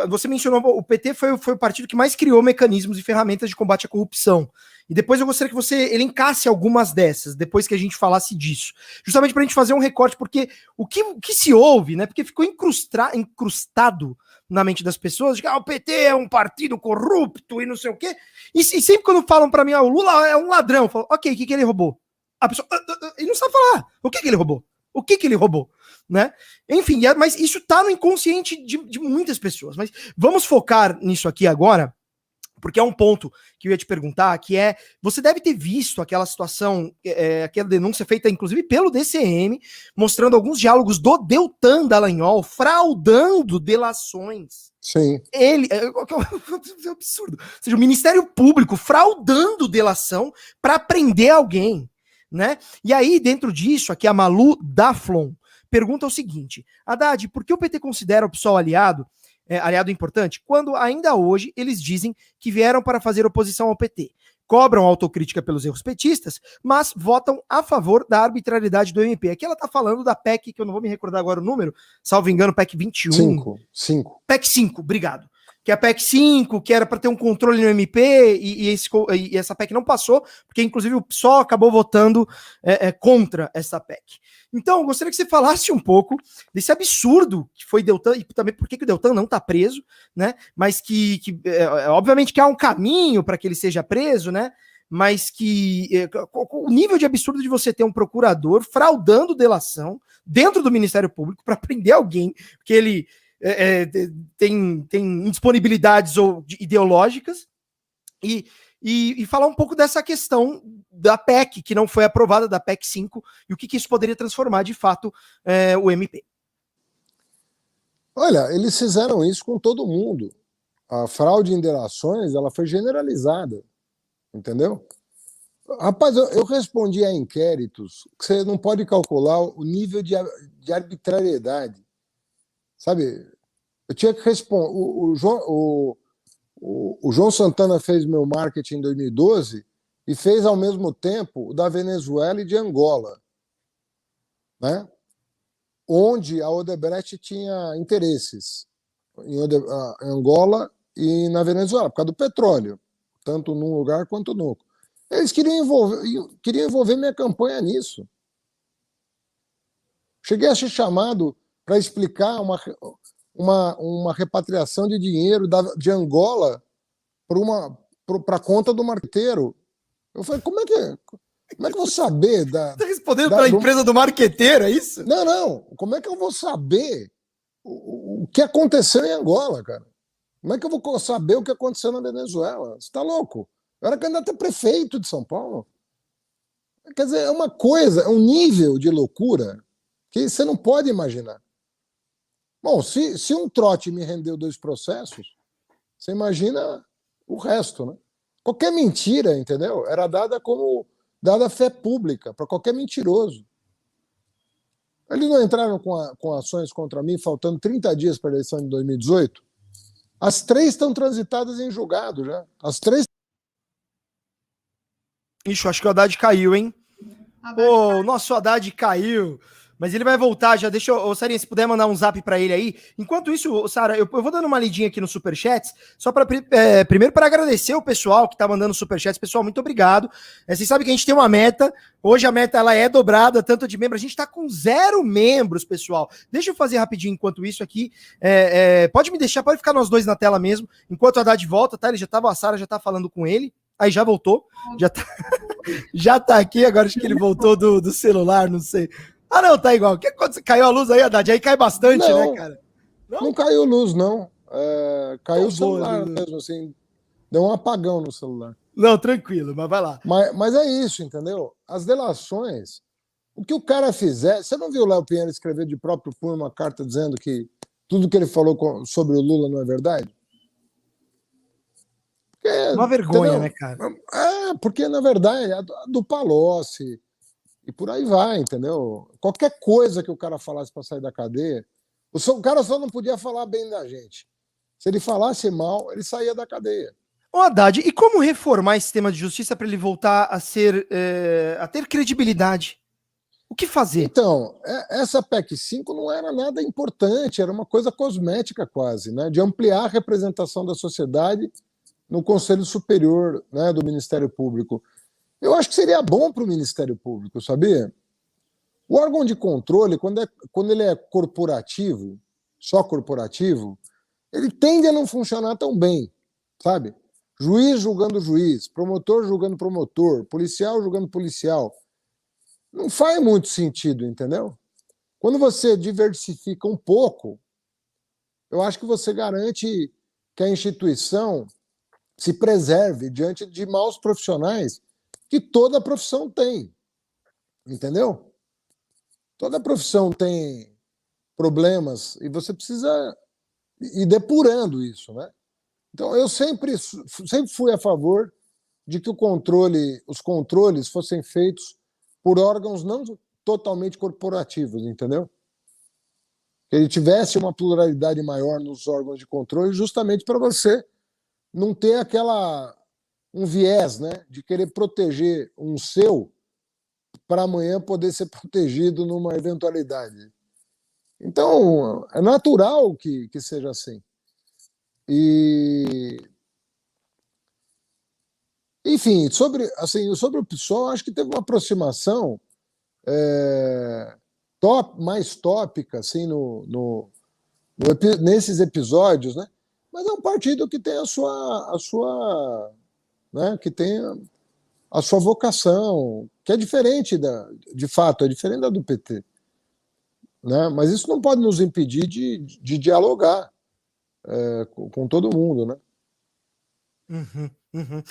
Você mencionou, o PT foi o partido que mais criou mecanismos e ferramentas de combate à corrupção. E depois eu gostaria que você elencasse algumas dessas, depois que a gente falasse disso. Justamente para a gente fazer um recorte, porque o que se ouve, né? Porque ficou incrustado na mente das pessoas, de que o PT é um partido corrupto e não sei o quê. E sempre quando falam para mim, o Lula é um ladrão, eu falo, ok, o que ele roubou? A pessoa, ele não sabe falar. O que ele roubou? O que ele roubou? Né? Enfim, mas isso tá no inconsciente de muitas pessoas. Mas vamos focar nisso aqui agora, porque é um ponto que eu ia te perguntar, que é, você deve ter visto aquela situação, aquela denúncia feita inclusive pelo DCM, mostrando alguns diálogos do Deltan Dallagnol fraudando delações. Sim. Ele, é absurdo. Ou seja, o Ministério Público fraudando delação para prender alguém, né? E aí, dentro disso, aqui a Malu Daflon pergunta o seguinte: Haddad, por que o PT considera o PSOL aliado importante, quando ainda hoje eles dizem que vieram para fazer oposição ao PT? Cobram autocrítica pelos erros petistas, mas votam a favor da arbitrariedade do MP. Aqui ela está falando da PEC, que eu não vou me recordar agora o número, salvo engano, PEC 21. 5. PEC 5, obrigado. Que é a PEC 5, que era para ter um controle no MP, e essa PEC não passou, porque inclusive o PSOL acabou votando contra essa PEC. Então, eu gostaria que você falasse um pouco desse absurdo que foi Deltan, e também por que o Deltan não está preso, né? Mas obviamente que há um caminho para que ele seja preso, né? Mas que o nível de absurdo de você ter um procurador fraudando delação dentro do Ministério Público para prender alguém, porque ele tem indisponibilidades ideológicas, e falar um pouco dessa questão da PEC, que não foi aprovada, da PEC 5, e o que isso poderia transformar, de fato, o MP. Olha, eles fizeram isso com todo mundo. A fraude em delações, ela foi generalizada, entendeu? Rapaz, eu respondi a inquéritos que você não pode calcular o nível de arbitrariedade. Sabe, eu tinha que responder. O João Santana fez meu marketing em 2012 e fez ao mesmo tempo o da Venezuela e de Angola, né? Onde a Odebrecht tinha interesses em Angola e na Venezuela, por causa do petróleo, tanto num lugar quanto no outro. Eles queriam envolver minha campanha nisso. Cheguei a ser chamado para explicar uma repatriação de dinheiro de Angola para a conta do marqueteiro. Eu falei, como é que eu vou saber? Você está respondendo pela empresa do marqueteiro, é isso? Não. Como é que eu vou saber o que aconteceu em Angola, cara? Como é que eu vou saber o que aconteceu na Venezuela? Você está louco? Eu era candidato a prefeito de São Paulo. Quer dizer, é uma coisa, é um nível de loucura que você não pode imaginar. Bom, se um trote me rendeu 2 processos, você imagina o resto, né? Qualquer mentira, entendeu? Era dada fé pública para qualquer mentiroso. Eles não entraram com ações contra mim, faltando 30 dias para a eleição de 2018? As 3 estão transitadas em julgado já. As 3. Ixi, acho que o Haddad caiu, hein? O nosso Haddad caiu. Mas ele vai voltar, já deixa eu... Sarinha, se puder mandar um zap pra ele aí. Enquanto isso, Sara, eu vou dando uma lidinha aqui no Superchats, só para primeiro para agradecer o pessoal que tá mandando Superchats. Pessoal, muito obrigado. Vocês sabem que a gente tem uma meta. Hoje a meta ela é dobrada, tanto de membro. A gente tá com 0 membros, pessoal. Deixa eu fazer rapidinho enquanto isso aqui. Pode me deixar, pode ficar nós dois na tela mesmo. Enquanto o Haddad volta, tá? A Sara já tá falando com ele. Aí já voltou. Já tá aqui, agora acho que ele voltou do celular, não sei. Ah, não, tá igual. O que aconteceu? Caiu a luz aí, Haddad? Aí cai bastante, não, né, cara? Não caiu luz, não. caiu o celular mesmo, assim, deu um apagão no celular. Não, tranquilo, mas vai lá. Mas é isso, entendeu? As delações, o que o cara fizer... Você não viu o Léo Pinheiro escrever de próprio punho uma carta dizendo que tudo que ele falou sobre o Lula não é verdade? Uma vergonha, entendeu? né, cara? Porque, na verdade, a do Palocci e por aí vai, entendeu? Qualquer coisa que o cara falasse para sair da cadeia, o cara só não podia falar bem da gente. Se ele falasse mal, ele saía da cadeia. Ô, Haddad, e como reformar esse sistema de justiça para ele voltar a ser, a ter credibilidade? O que fazer? Então, essa PEC 5 não era nada importante, era uma coisa cosmética quase, né? De ampliar a representação da sociedade no Conselho Superior, né, do Ministério Público. Eu acho que seria bom para o Ministério Público, sabia? O órgão de controle, quando ele é corporativo, só corporativo, ele tende a não funcionar tão bem, sabe? Juiz julgando juiz, promotor julgando promotor, policial julgando policial. Não faz muito sentido, entendeu? Quando você diversifica um pouco, eu acho que você garante que a instituição se preserve diante de maus profissionais que toda profissão tem, entendeu? Toda profissão tem problemas e você precisa ir depurando isso, né? Então, eu sempre fui a favor de que os controles fossem feitos por órgãos não totalmente corporativos, entendeu? Que ele tivesse uma pluralidade maior nos órgãos de controle, justamente para você não ter um viés, né, de querer proteger um seu para amanhã poder ser protegido numa eventualidade. Então, é natural que seja assim. Enfim, sobre o PSOL, acho que teve uma aproximação mais tópica assim, nesses episódios, né? Mas é um partido que tem né, que tem a sua vocação, que é diferente de fato, é diferente da do PT. Né? Mas isso não pode nos impedir de dialogar com todo mundo, né? Uhum, uhum.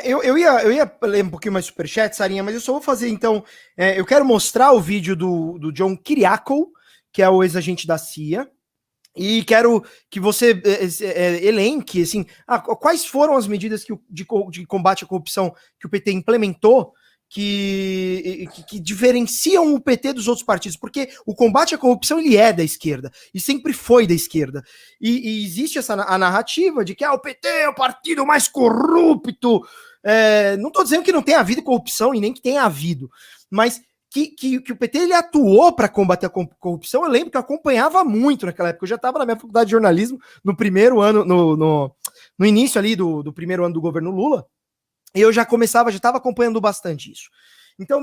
Eu ia ler um pouquinho mais superchat, Sarinha, mas eu só vou fazer, então, eu quero mostrar o vídeo do John Kiriakou, que é o ex-agente da CIA, e quero que você elenque, assim, quais foram as medidas de combate à corrupção que o PT implementou que diferenciam o PT dos outros partidos, porque o combate à corrupção ele é da esquerda, e sempre foi da esquerda. E existe a narrativa de que o PT é o partido mais corrupto. Não estou dizendo que não tenha havido corrupção e nem que tenha havido, mas que o PT ele atuou para combater a corrupção. Eu lembro que eu acompanhava muito naquela época. Eu já estava na minha faculdade de jornalismo no primeiro ano, no início ali do primeiro ano do governo Lula. E eu já estava acompanhando bastante isso. Então,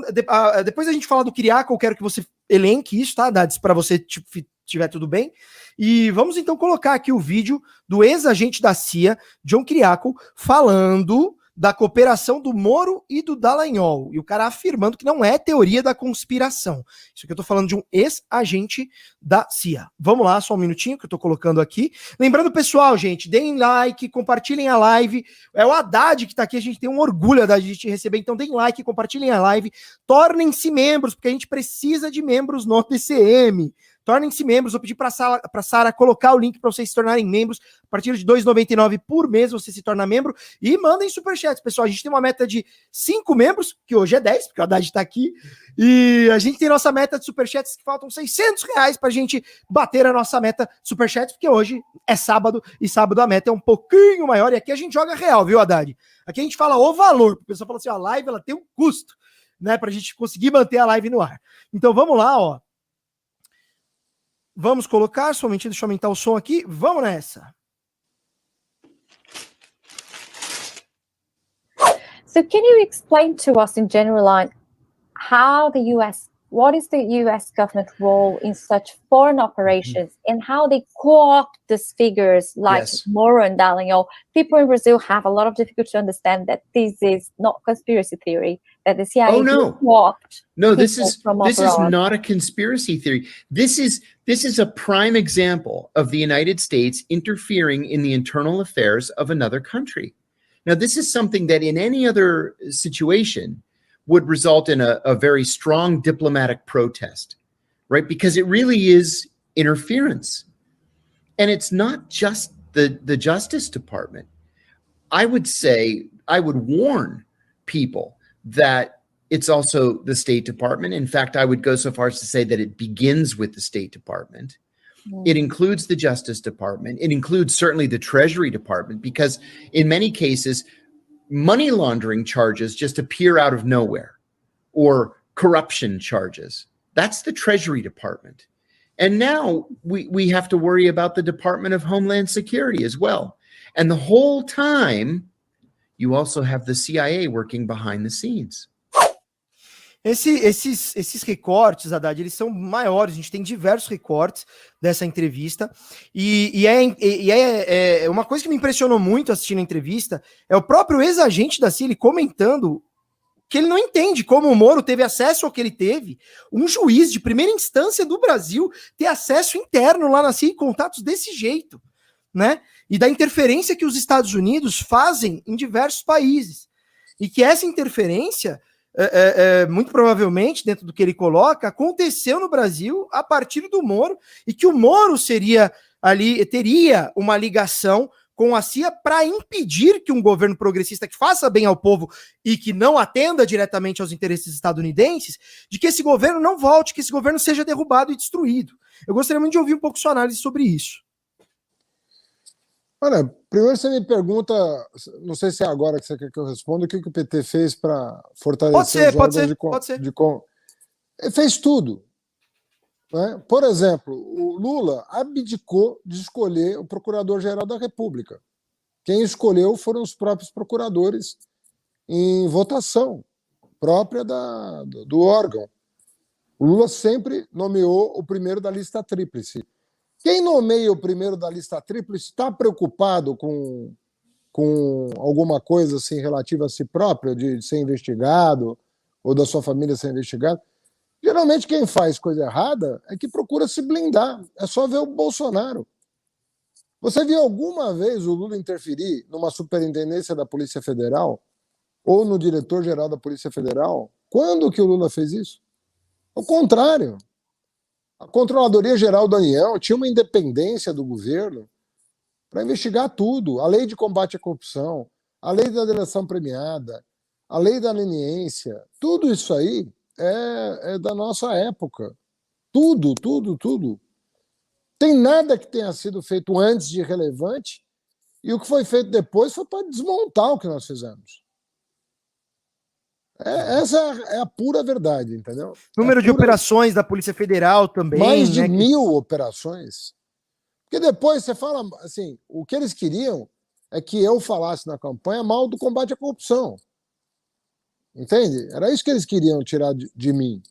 depois a gente falar do Kiriakou, eu quero que você elenque isso, tá, Dades, para você tiver tudo bem. E vamos então colocar aqui o vídeo do ex-agente da CIA, John Kiriakou, falando da cooperação do Moro e do Dallagnol. E o cara afirmando que não é teoria da conspiração. Isso aqui eu tô falando de um ex-agente da CIA. Vamos lá, só um minutinho que eu tô colocando aqui. Lembrando, pessoal, gente, deem like, compartilhem a live. É o Haddad que tá aqui, a gente tem um orgulho da gente receber. Então deem like, compartilhem a live. Tornem-se membros, porque a gente precisa de membros no TCM. Tornem-se membros. Vou pedir para a Sara colocar o link para vocês se tornarem membros. A partir de R$ 2,99 por mês você se torna membro. E mandem superchats, pessoal. A gente tem uma meta de 5 membros, que hoje é 10, porque o Haddad está aqui. E a gente tem nossa meta de superchats que faltam R$ 600 para a gente bater a nossa meta de superchats, porque hoje é sábado e sábado a meta é um pouquinho maior. E aqui a gente joga real, viu, Haddad? Aqui a gente fala o valor. O pessoal fala assim: a live ela tem um custo, né, para a gente conseguir manter a live no ar. Então vamos lá, ó. Vamos colocar, somente deixa eu aumentar o som aqui. Vamos nessa. So can you explain to us in general, like, how the US what is the US government role in such foreign operations and how they co-opt these figures like Moro and Dallagnol? People in Brazil have a lot of difficulty to understand that this is not conspiracy theory, that the CIA co-opt. No, this is not a conspiracy theory. This is a prime example of the United States interfering in the internal affairs of another country. Now, this is something that in any other situation would result in a very strong diplomatic protest, right? Because it really is interference. And it's not just the Justice Department. I would warn people that it's also the State Department. In fact, I would go so far as to say that it begins with the State Department. It includes the Justice Department. It includes certainly the Treasury Department, because in many cases, money laundering charges just appear out of nowhere, or corruption charges. That's the Treasury Department. And now we have to worry about the Department of Homeland Security as well. And the whole time, you also have the CIA working behind the scenes. Esses recortes, Haddad, eles são maiores. A gente tem diversos recortes dessa entrevista. E uma coisa que me impressionou muito assistindo a entrevista é o próprio ex-agente da CIA ele comentando que ele não entende como o Moro teve acesso ao que ele teve. Um juiz de primeira instância do Brasil ter acesso interno lá na CIA e contatos desse jeito, né? E da interferência que os Estados Unidos fazem em diversos países. E que essa interferência, muito provavelmente, dentro do que ele coloca, aconteceu no Brasil a partir do Moro, e que o Moro teria uma ligação com a CIA para impedir que um governo progressista que faça bem ao povo e que não atenda diretamente aos interesses estadunidenses, de que esse governo não volte, que esse governo seja derrubado e destruído. Eu gostaria muito de ouvir um pouco sua análise sobre isso. Olha, primeiro você me pergunta, não sei se é agora que você quer que eu responda, o que o PT fez para fortalecer os órgãos pode ser. Ele fez tudo. Né? Por exemplo, o Lula abdicou de escolher o Procurador-Geral da República. Quem escolheu foram os próprios procuradores em votação própria do órgão. O Lula sempre nomeou o primeiro da lista tríplice. Quem nomeia o primeiro da lista tríplice está preocupado com alguma coisa assim, relativa a si próprio, de ser investigado ou da sua família ser investigada? Geralmente quem faz coisa errada é que procura se blindar. É só ver o Bolsonaro. Você viu alguma vez o Lula interferir numa superintendência da Polícia Federal ou no diretor-geral da Polícia Federal? Quando que o Lula fez isso? Ao contrário. A Controladoria Geral da União tinha uma independência do governo para investigar tudo. A lei de combate à corrupção, a lei da delação premiada, a lei da leniência, tudo isso aí é da nossa época. Tudo. Tem nada que tenha sido feito antes de relevante, e o que foi feito depois foi para desmontar o que nós fizemos. Essa é a pura verdade, entendeu? Número de operações da Polícia Federal também. Mais de 1000 operações. Porque depois você fala assim, o que eles queriam é que eu falasse na campanha mal do combate à corrupção. Entende? Era isso que eles queriam tirar de mim.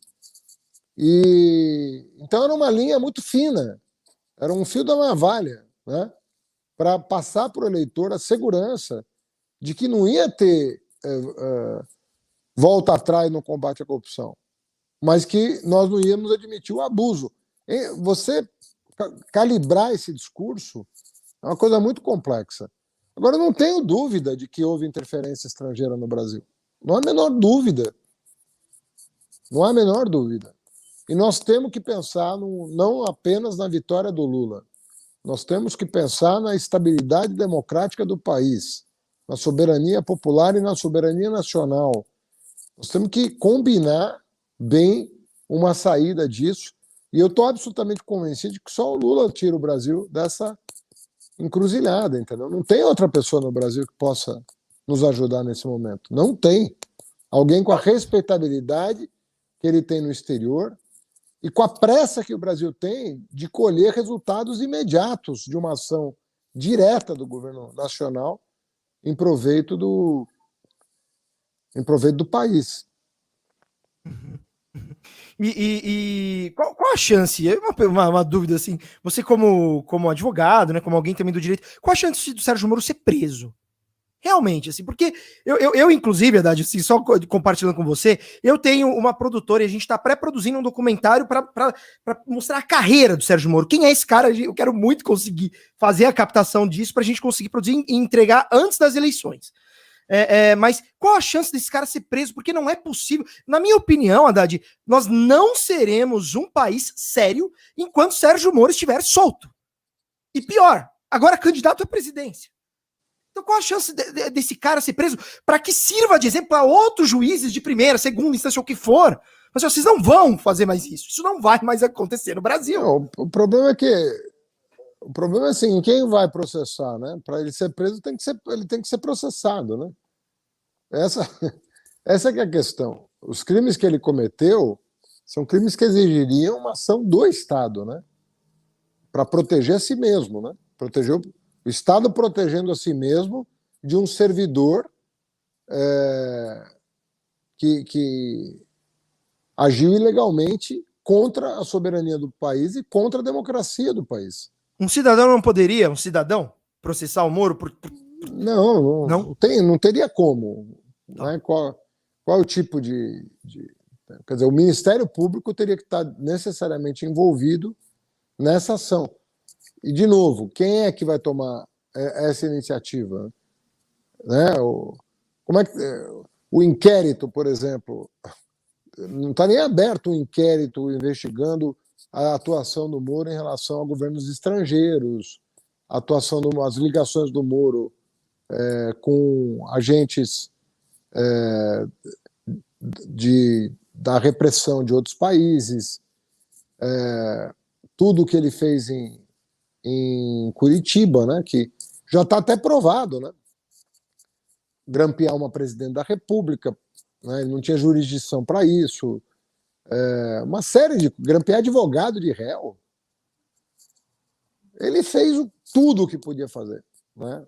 E então era uma linha muito fina. Era um fio da navalha, né? Para passar para o eleitor a segurança de que não ia ter volta atrás no combate à corrupção, mas que nós não íamos admitir o abuso. Você calibrar esse discurso é uma coisa muito complexa. Agora, eu não tenho dúvida de que houve interferência estrangeira no Brasil. Não há a menor dúvida. Não há a menor dúvida. E nós temos que pensar não apenas na vitória do Lula. Nós temos que pensar na estabilidade democrática do país, na soberania popular e na soberania nacional. Nós temos que combinar bem uma saída disso. E eu estou absolutamente convencido de que só o Lula tira o Brasil dessa encruzilhada, entendeu? Não tem outra pessoa no Brasil que possa nos ajudar nesse momento. Não tem. Alguém com a respeitabilidade que ele tem no exterior e com a pressa que o Brasil tem de colher resultados imediatos de uma ação direta do governo nacional em proveito do país. Qual a chance? Uma dúvida assim, você como advogado, né, como alguém também do direito, qual a chance do Sérgio Moro ser preso? Realmente, assim, porque eu inclusive, Haddad, assim, só compartilhando com você, eu tenho uma produtora e a gente está pré-produzindo um documentário para mostrar a carreira do Sérgio Moro. Quem é esse cara? Eu quero muito conseguir fazer a captação disso para a gente conseguir produzir e entregar antes das eleições. Mas qual a chance desse cara ser preso? Porque não é possível. Na minha opinião, Haddad, nós não seremos um país sério enquanto Sérgio Moro estiver solto. E pior, agora candidato à presidência. Então qual a chance desse cara ser preso para que sirva de exemplo para outros juízes de primeira, segunda instância, ou o que for? Mas vocês não vão fazer mais isso. Isso não vai mais acontecer no Brasil. Não, o problema é assim, quem vai processar, né? Para ele ser preso, ele tem que ser processado, né? Essa que é a questão. Os crimes que ele cometeu são crimes que exigiriam uma ação do Estado, né? Para proteger a si mesmo, né? Proteger o Estado protegendo a si mesmo de um servidor que agiu ilegalmente contra a soberania do país e contra a democracia do país. Um cidadão não poderia, processar o Moro Não teria como. Né? Qual é o tipo de... Quer dizer, o Ministério Público teria que estar necessariamente envolvido nessa ação. E, de novo, quem é que vai tomar essa iniciativa? Né? O inquérito, por exemplo, não está nem aberto um inquérito investigando a atuação do Moro em relação a governos estrangeiros, as ligações do Moro com agentes da repressão de outros países, tudo que ele fez em Curitiba, né, que já está até provado, né? Grampear uma presidente da República, né, ele não tinha jurisdição para isso, uma série de... Grampear advogado de réu. Ele fez tudo o que podia fazer, né?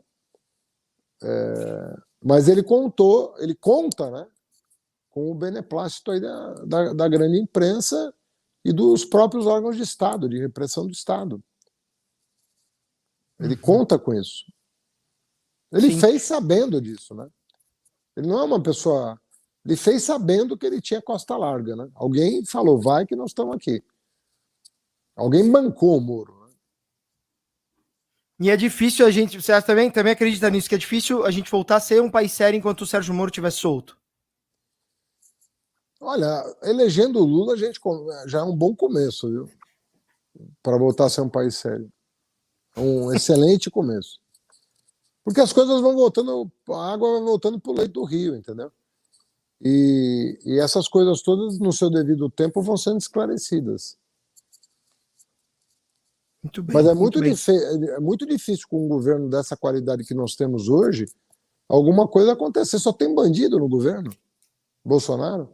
Mas ele conta, né, com o beneplácito aí da grande imprensa e dos próprios órgãos de Estado, de repressão do Estado. Ele conta com isso. Ele fez sabendo disso, né? Ele não é uma pessoa... Ele fez sabendo que ele tinha costa larga, né? Alguém falou, vai que nós estamos aqui. Alguém bancou o Moro. Né? E é difícil a gente... Você também acredita nisso, que é difícil a gente voltar a ser um país sério enquanto o Sérgio Moro estiver solto? Olha, elegendo o Lula, a gente já é um bom começo, viu? Para voltar a ser um país sério. Um excelente começo. Porque as coisas vão voltando, a água vai voltando para o leito do rio, entendeu? E essas coisas todas, no seu devido tempo, vão sendo esclarecidas. Muito bem. Mas é muito difícil com um governo dessa qualidade que nós temos hoje, alguma coisa acontecer. Só tem bandido no governo. Bolsonaro.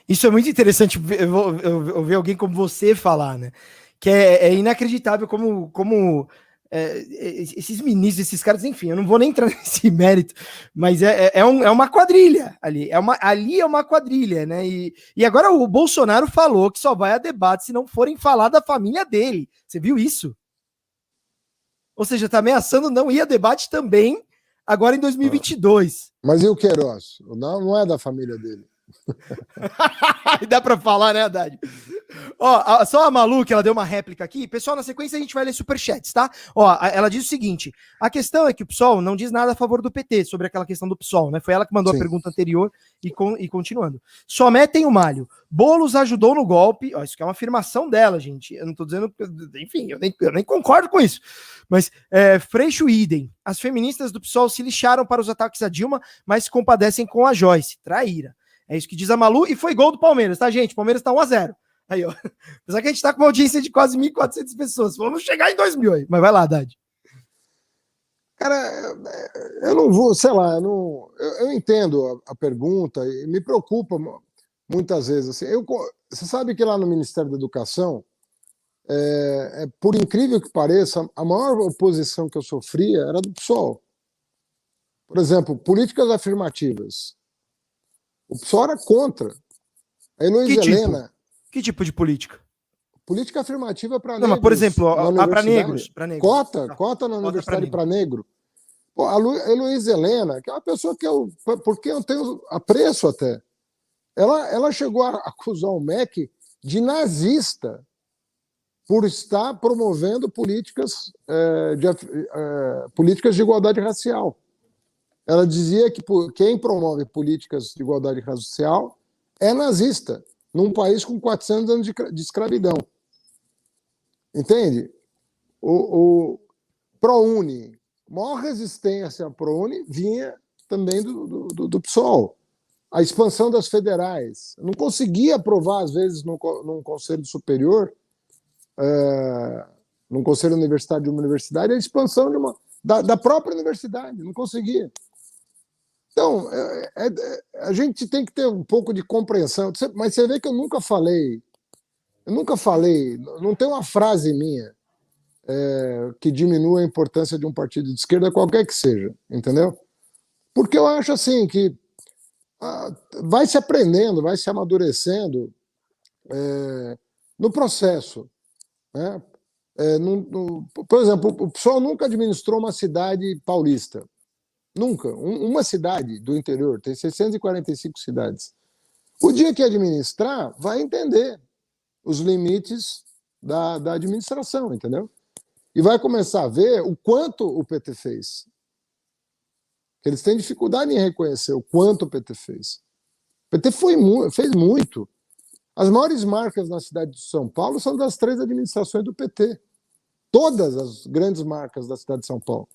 Isso é muito interessante eu ver alguém como você falar, né? Que é inacreditável como esses ministros, esses caras, enfim, eu não vou nem entrar nesse mérito, mas é uma quadrilha ali. Ali é uma quadrilha, né? E agora o Bolsonaro falou que só vai a debate se não forem falar da família dele. Você viu isso? Ou seja, tá ameaçando não ir a debate também agora em 2022. Mas e o Queiroz? Não é da família dele. Dá pra falar, né, Haddad? Ó, só a Malu, que ela deu uma réplica aqui. Pessoal, na sequência a gente vai ler superchats, tá? Ó, ela diz o seguinte: a questão é que o PSOL não diz nada a favor do PT sobre aquela questão do PSOL, né? Foi ela que mandou a pergunta anterior e continuando. Só metem o malho. Boulos ajudou no golpe. Ó, isso que é uma afirmação dela, gente. Eu não tô dizendo. Enfim, eu nem concordo com isso. Mas Freixo idem. As feministas do PSOL se lixaram para os ataques a Dilma, mas se compadecem com a Joyce. Traíra. É isso que diz a Malu, e foi gol do Palmeiras, tá, gente? O Palmeiras tá 1-0. Aí, ó. Apesar que a gente tá com uma audiência de quase 1.400 pessoas. Vamos chegar em 2.000 aí. Mas vai lá, Haddad. Cara, eu não vou, sei lá, eu entendo a pergunta e me preocupa muitas vezes. Assim, você sabe que lá no Ministério da Educação, por incrível que pareça, a maior oposição que eu sofria era do PSOL. Por exemplo, políticas afirmativas. O PSOL era contra. A Heloísa Helena... Que tipo de política? Política afirmativa para negros. Não, mas, por exemplo, para negros. Cota na universidade para negro. Pô, a Heloísa Helena, que é uma pessoa que porque eu tenho apreço até, ela chegou a acusar o MEC de nazista por estar promovendo políticas de igualdade racial. Ela dizia que quem promove políticas de igualdade racial é nazista, num país com 400 anos de escravidão. Entende? O ProUni, a maior resistência à ProUni vinha também do PSOL. A expansão das federais. Não conseguia aprovar, às vezes, num conselho superior, num conselho universitário de uma universidade, a expansão da própria universidade. Não conseguia. Então, a gente tem que ter um pouco de compreensão. Mas você vê que eu nunca falei, não tem uma frase minha que diminua a importância de um partido de esquerda, qualquer que seja, entendeu? Porque eu acho assim que vai se aprendendo, vai se amadurecendo no processo. Né? Por exemplo, o PSOL nunca administrou uma cidade paulista. Nunca. Uma cidade do interior, tem 645 cidades. O dia que administrar, vai entender os limites da administração, entendeu? E vai começar a ver o quanto o PT fez. Eles têm dificuldade em reconhecer o quanto o PT fez. O PT fez muito. As maiores marcas na cidade de São Paulo são das 3 administrações do PT. Todas as grandes marcas da cidade de São Paulo.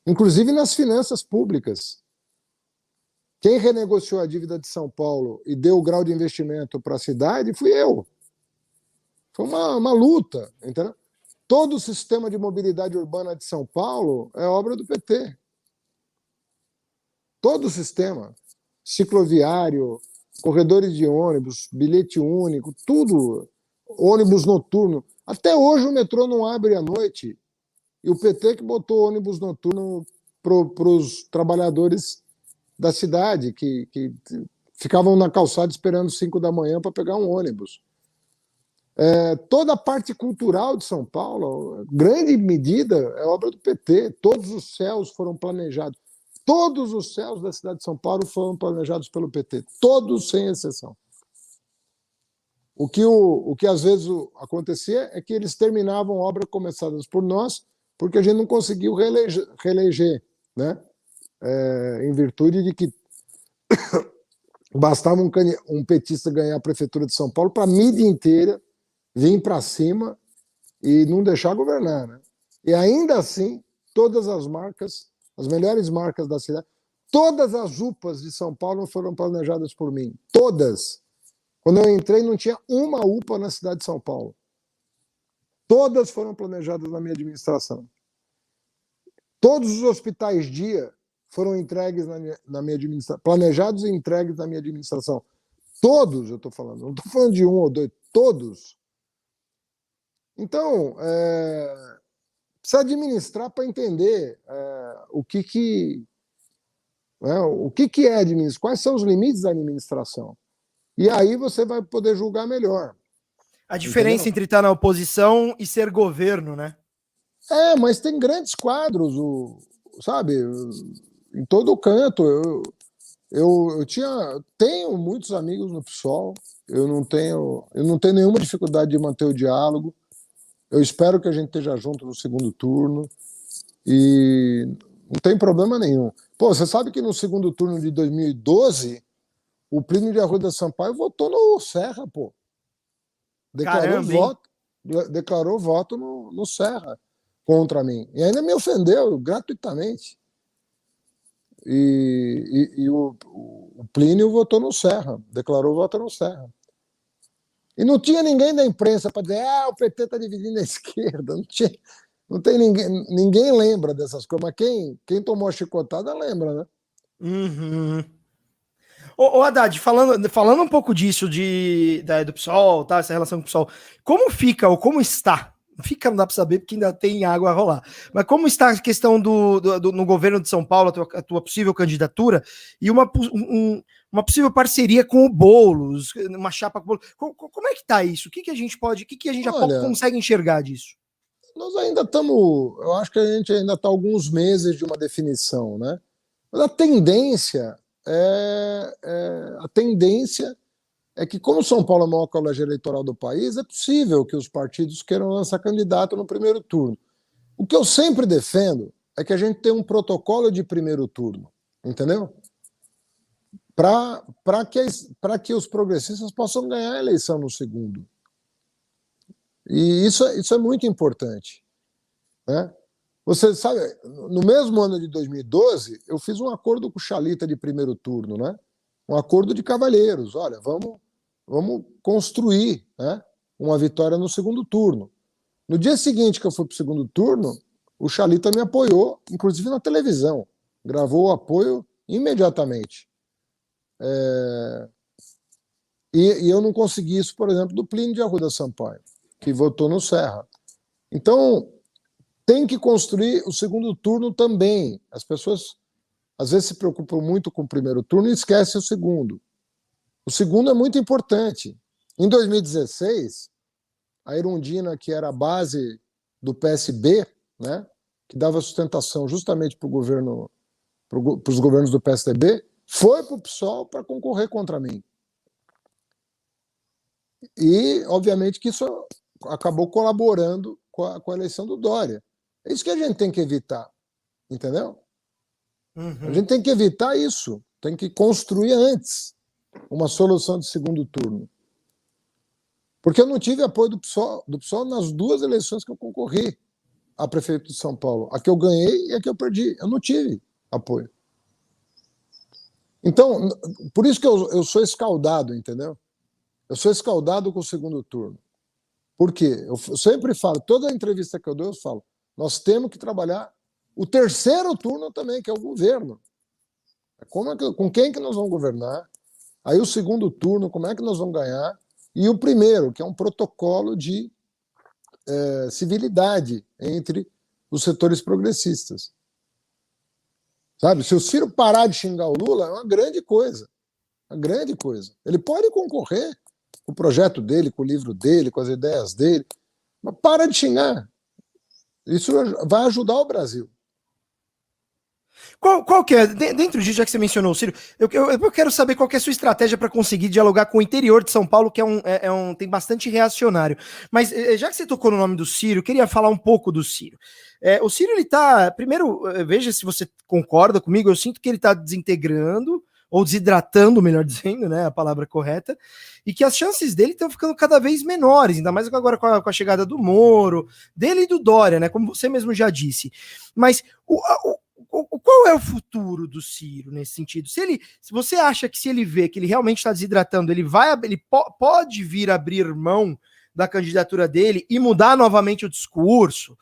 Inclusive nas finanças públicas. Quem renegociou a dívida de São Paulo e deu o grau de investimento para a cidade fui eu. Foi uma luta, entendeu? Todo o sistema de mobilidade urbana de São Paulo é obra do PT. Todo o sistema. Cicloviário, corredores de ônibus, bilhete único, tudo. Ônibus noturno. Até hoje o metrô não abre à noite. E o PT que botou ônibus noturno para os trabalhadores da cidade, que ficavam na calçada esperando 5 da manhã para pegar um ônibus. Toda a parte cultural de São Paulo, grande medida, é obra do PT. Todos os céus foram planejados. Todos os céus da cidade de São Paulo foram planejados pelo PT. Todos, sem exceção. O que às vezes acontecia é que eles terminavam obras começadas por nós, porque a gente não conseguiu reeleger, né? Em virtude de que bastava um petista ganhar a prefeitura de São Paulo para a mídia inteira vir para cima e não deixar governar, né? E ainda assim, todas as marcas, as melhores marcas da cidade, todas as UPAs de São Paulo foram planejadas por mim. Todas. Quando eu entrei, não tinha uma UPA na cidade de São Paulo. Todas foram planejadas na minha administração. Todos os hospitais dia foram entregues na minha administração, planejados e entregues na minha administração. Todos, eu estou falando. Não estou falando de 1 ou 2, todos. Então, precisa administrar para entender o que é administrar, quais são os limites da administração. E aí você vai poder julgar melhor. A diferença entre estar na oposição e ser governo, né? Mas tem grandes quadros, sabe? Em todo canto. Eu tenho muitos amigos no PSOL. Eu não tenho nenhuma dificuldade de manter o diálogo. Eu espero que a gente esteja junto no segundo turno. E não tem problema nenhum. Pô, você sabe que no segundo turno de 2012, o Plínio de Arruda Sampaio votou no Serra, pô. Declarou voto no Serra contra mim. E ainda me ofendeu gratuitamente. E o Plínio votou no Serra, declarou voto no Serra. E não tinha ninguém da imprensa para dizer o PT está dividindo a esquerda. Não tem ninguém lembra dessas coisas, mas quem tomou a chicotada lembra, né? Uhum. Ô Haddad, falando um pouco disso do PSOL, tá, essa relação com o PSOL, como fica ou como está, Fica, não dá para saber, porque ainda tem água a rolar. Mas como está a questão no governo de São Paulo, a tua possível candidatura, e uma possível parceria com o Boulos, uma chapa com o Boulos. Como é que está isso? O que a gente pode, já consegue enxergar disso? Nós ainda estamos, eu acho que a gente ainda está alguns meses de uma definição, né? Mas a tendência é que, como São Paulo é o maior colégio eleitoral do país, é possível que os partidos queiram lançar candidato no primeiro turno. O que eu sempre defendo é que a gente tenha um protocolo de primeiro turno, entendeu? Para que os progressistas possam ganhar a eleição no segundo. E isso é muito importante, né? Você sabe, no mesmo ano de 2012, eu fiz um acordo com o Chalita de primeiro turno, né? Um acordo de cavalheiros. Olha, vamos construir, né, uma vitória no segundo turno. No dia seguinte que eu fui para o segundo turno, o Chalita me apoiou, inclusive na televisão. Gravou o apoio imediatamente. E eu não consegui isso, por exemplo, do Plínio de Arruda Sampaio, que votou no Serra. Então, tem que construir o segundo turno também. As pessoas, às vezes, se preocupam muito com o primeiro turno e esquecem o segundo. O segundo é muito importante. Em 2016, a Erundina, que era a base do PSB, né, que dava sustentação justamente para os governos do PSDB, foi para o PSOL para concorrer contra mim. E, obviamente, que isso acabou colaborando com a eleição do Dória. É isso que a gente tem que evitar, entendeu? A gente tem que evitar isso, tem que construir antes uma solução de segundo turno. Porque eu não tive apoio do PSOL nas duas eleições que eu concorri a prefeito de São Paulo. A que eu ganhei e a que eu perdi. Eu não tive apoio. Então, por isso que eu sou escaldado, entendeu? Eu sou escaldado com o segundo turno. Por quê? Eu sempre falo, toda entrevista que eu dou, eu falo, nós temos que trabalhar o terceiro turno também, que é o governo. Com quem que nós vamos governar? Aí o segundo turno, como é que nós vamos ganhar? E o primeiro, que é um protocolo de civilidade entre os setores progressistas. Sabe? Se o Ciro parar de xingar o Lula, é uma grande coisa. Uma grande coisa. Ele pode concorrer com o projeto dele, com o livro dele, com as ideias dele, mas para de xingar. Isso vai ajudar o Brasil. Qual que é, dentro disso, já que você mencionou o Ciro, eu quero saber qual que é a sua estratégia para conseguir dialogar com o interior de São Paulo, que tem bastante reacionário. Mas já que você tocou no nome do Ciro, eu queria falar um pouco do Ciro. O Ciro, ele tá, primeiro, veja se você concorda comigo, eu sinto que ele está desintegrando, ou desidratando, melhor dizendo, né, a palavra correta, e que as chances dele estão ficando cada vez menores, ainda mais agora com a chegada do Moro, dele e do Dória, né, como você mesmo já disse. Mas qual é o futuro do Ciro nesse sentido? Se você acha que se ele vê que ele realmente está desidratando, ele pode vir abrir mão da candidatura dele e mudar novamente o discurso,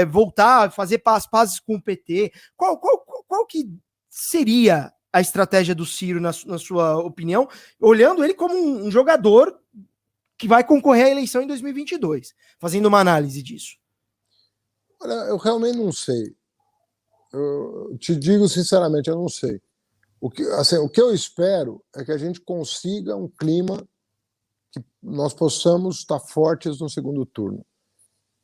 voltar a fazer as pazes com o PT, qual que seria a estratégia do Ciro, na sua opinião, olhando ele como um jogador que vai concorrer à eleição em 2022, fazendo uma análise disso? Olha, eu realmente não sei. Eu te digo sinceramente, eu não sei. O que eu espero é que a gente consiga um clima que nós possamos estar fortes no segundo turno.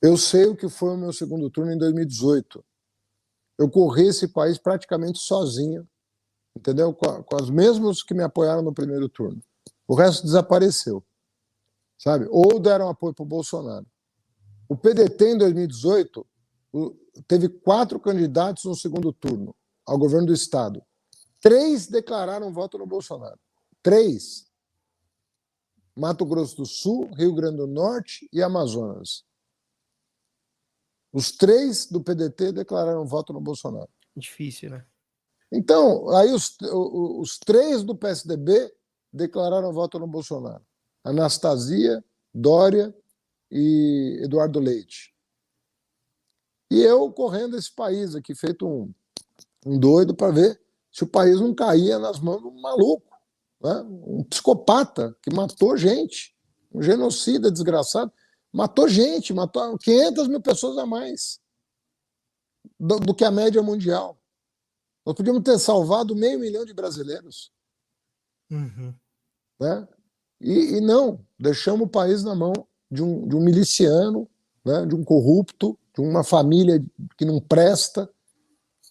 Eu sei o que foi o meu segundo turno em 2018. Eu corri esse país praticamente sozinho, entendeu? Com os mesmos que me apoiaram no primeiro turno. O resto desapareceu, sabe? Ou deram apoio para o Bolsonaro. O PDT, em 2018, teve 4 candidatos no segundo turno ao governo do Estado. 3 declararam voto no Bolsonaro. 3. Mato Grosso do Sul, Rio Grande do Norte e Amazonas. Os 3 do PDT declararam voto no Bolsonaro. Difícil, né? Então, aí os 3 do PSDB declararam voto no Bolsonaro. Anastasia, Dória e Eduardo Leite. E eu correndo esse país aqui, feito um doido para ver se o país não caía nas mãos de um maluco, né? Um psicopata que matou gente, um genocida desgraçado. Matou gente, matou 500 mil pessoas a mais do que a média mundial. Nós podíamos ter salvado 500 mil de brasileiros. Uhum. Né? E não, deixamos o país na mão de um miliciano, né? De um corrupto, de uma família que não presta,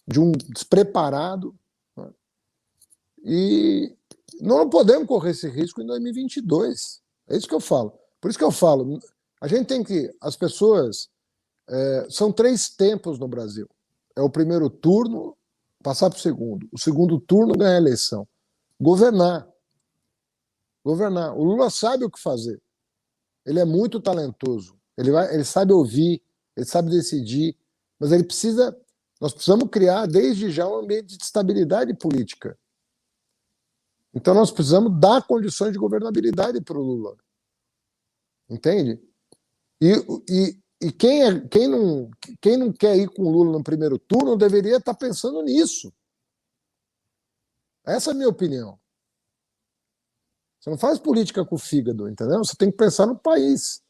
de um despreparado. Né? E não podemos correr esse risco em 2022. É isso que eu falo. Por isso que eu falo, a gente tem que... As pessoas... são 3 tempos no Brasil. É o primeiro turno, passar para o segundo. O segundo turno, ganhar a eleição. Governar. O Lula sabe o que fazer. Ele é muito talentoso. Ele sabe ouvir, ele sabe decidir, mas nós precisamos criar desde já um ambiente de estabilidade política. Então nós precisamos dar condições de governabilidade para o Lula. Entende? E quem não quer ir com o Lula no primeiro turno deveria estar pensando nisso. Essa é a minha opinião. Você não faz política com o fígado, entendeu? Você tem que pensar no país.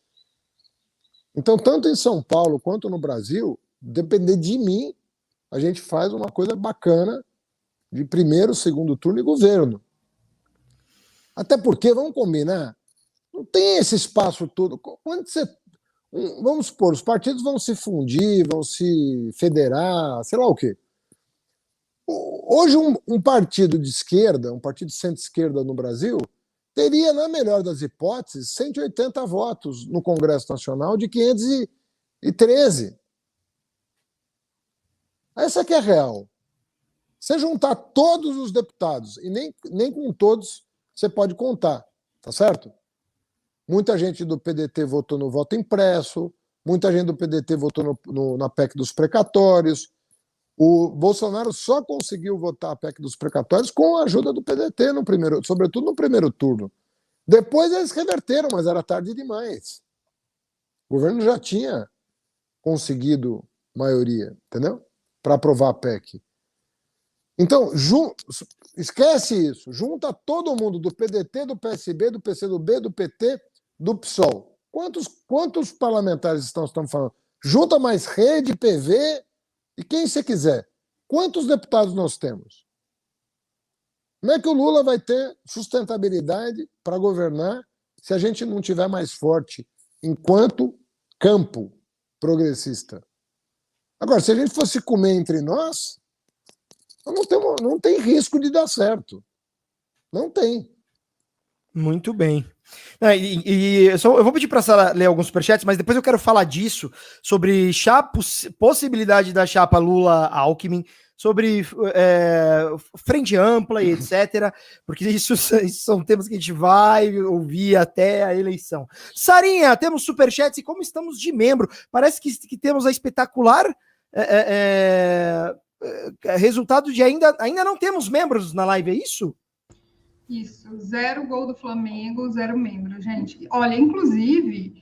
Então, tanto em São Paulo quanto no Brasil, depender de mim, a gente faz uma coisa bacana de primeiro, segundo turno e governo. Até porque, vamos combinar, não tem esse espaço todo. Vamos supor, os partidos vão se fundir, vão se federar, sei lá o quê. Hoje, um partido de esquerda, um partido de centro-esquerda no Brasil, teria, na melhor das hipóteses, 180 votos no Congresso Nacional de 513. Essa que é a real. Você juntar todos os deputados, e nem com todos você pode contar, tá certo? Muita gente do PDT votou no voto impresso, muita gente do PDT votou na PEC dos precatórios. O Bolsonaro só conseguiu votar a PEC dos precatórios com a ajuda do PDT, sobretudo no primeiro turno. Depois eles reverteram, mas era tarde demais. O governo já tinha conseguido maioria, entendeu? Para aprovar a PEC. Então, esquece isso. Junta todo mundo do PDT, do PSB, do PCdoB, do PT, do PSOL. Quantos parlamentares estamos falando? Junta mais Rede, PV e quem você quiser. Quantos deputados nós temos? Como é que o Lula vai ter sustentabilidade para governar se a gente não tiver mais forte enquanto campo progressista? Agora, se a gente fosse comer entre nós, não tem risco de dar certo. Não tem. Muito bem. Eu vou pedir para a Sara ler alguns superchats, mas depois eu quero falar disso, sobre possibilidade da chapa Lula-Alckmin, sobre frente ampla e etc., porque isso são temas que a gente vai ouvir até a eleição. Sarinha, temos superchats e como estamos de membro? Parece que temos a espetacular resultado de ainda não temos membros na live, é isso? Isso, 0 gol do Flamengo, 0 membro, gente. Olha, inclusive,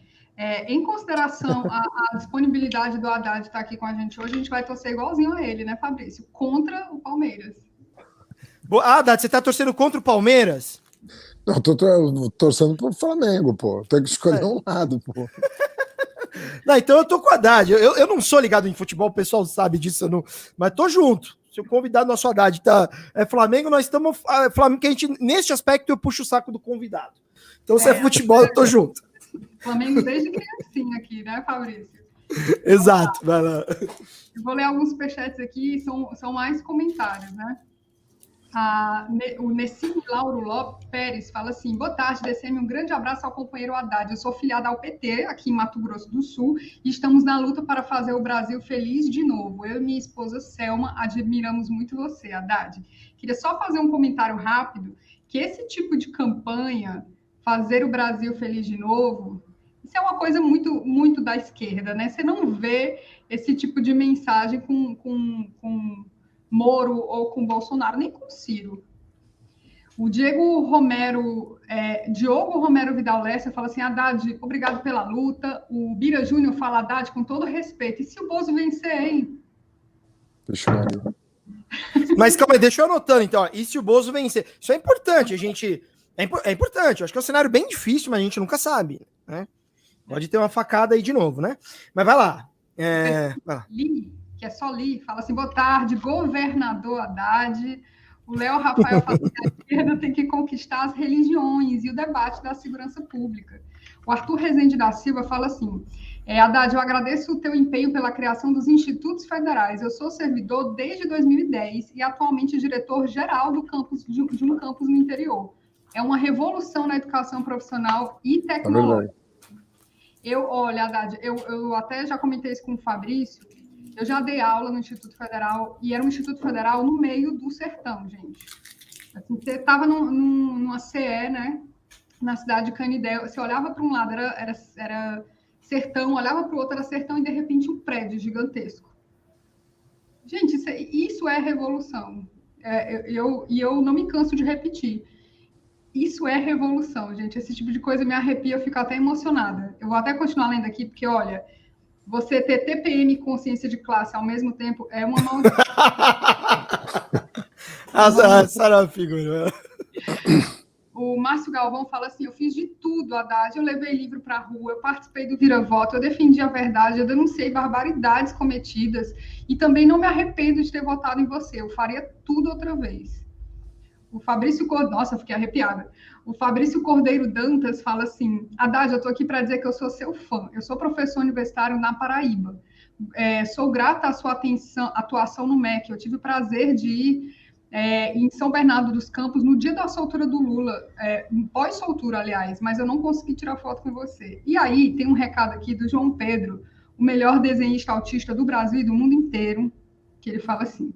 em consideração a disponibilidade do Haddad estar aqui com a gente hoje, a gente vai torcer igualzinho a ele, né, Fabrício? Contra o Palmeiras. Haddad, você tá torcendo contra o Palmeiras? Não, tô torcendo pro Flamengo, pô. Tem que escolher um lado, pô. Não, então eu tô com o Haddad. Eu não sou ligado em futebol, o pessoal sabe disso, mas tô junto. Se o convidado nosso Haddad Flamengo, nós estamos. Flamengo, que a gente, neste aspecto, eu puxo o saco do convidado. Então, se é futebol, eu tô junto. Flamengo desde criancinha aqui, né, Fabrício? Exato, vai lá. Eu vou ler alguns superchats aqui, são mais comentários, né? O Nessim Lauro Lopes Pérez fala assim: boa tarde, DCM, um grande abraço ao companheiro Haddad. Eu sou filiada ao PT, aqui em Mato Grosso do Sul, e estamos na luta para fazer o Brasil feliz de novo. Eu e minha esposa Selma admiramos muito você, Haddad. Queria só fazer um comentário rápido, que esse tipo de campanha, fazer o Brasil feliz de novo, isso é uma coisa muito, muito da esquerda, né? Você não vê esse tipo de mensagem com Moro ou com Bolsonaro, nem com Ciro. O Diogo Romero Vidal Lessa fala assim: Haddad, obrigado pela luta. O Bira Júnior fala: Haddad, com todo respeito. E se o Bozo vencer, hein? Deixa eu ver. Mas calma aí, deixa eu anotando, então. E se o Bozo vencer? Isso é importante, a gente... É importante, eu acho que é um cenário bem difícil, mas a gente nunca sabe, né? Pode ter uma facada aí de novo, né? Mas vai lá. Vai lá. Li, que é só Li, fala assim, boa tarde, governador Haddad. O Léo Rafael fala que a esquerda tem que conquistar as religiões e o debate da segurança pública. O Arthur Rezende da Silva fala assim, Haddad, eu agradeço o teu empenho pela criação dos institutos federais. Eu sou servidor desde 2010 e atualmente diretor-geral do campus, de um campus no interior. É uma revolução na educação profissional e tecnológica. Olha, Haddad, eu até já comentei isso com o Fabrício, eu já dei aula no Instituto Federal, e era um Instituto Federal no meio do sertão, gente. Assim, você estava numa CE, né, na cidade de Canidé, você olhava para um lado, era sertão, olhava para o outro, era sertão, e de repente um prédio gigantesco. Gente, isso é revolução. Eu não me canso de repetir. Isso é revolução, gente. Esse tipo de coisa me arrepia, eu fico até emocionada. Eu vou até continuar lendo aqui, porque, olha, você ter TPM e consciência de classe ao mesmo tempo é uma maldição. Sarah figura. O Márcio Galvão fala assim, eu fiz de tudo, Haddad, eu levei livro para a rua, eu participei do Vira-Voto, eu defendi a verdade, eu denunciei barbaridades cometidas e também não me arrependo de ter votado em você, eu faria tudo outra vez. O Fabrício Cordeiro, nossa, fiquei arrepiada. O Fabrício Cordeiro Dantas fala assim, Haddad, eu estou aqui para dizer que eu sou seu fã, eu sou professor universitário na Paraíba, sou grata à sua atuação no MEC, eu tive o prazer de ir em São Bernardo dos Campos, no dia da soltura do Lula, pós-soltura, aliás, mas eu não consegui tirar foto com você. E aí, tem um recado aqui do João Pedro, o melhor desenhista autista do Brasil e do mundo inteiro, que ele fala assim,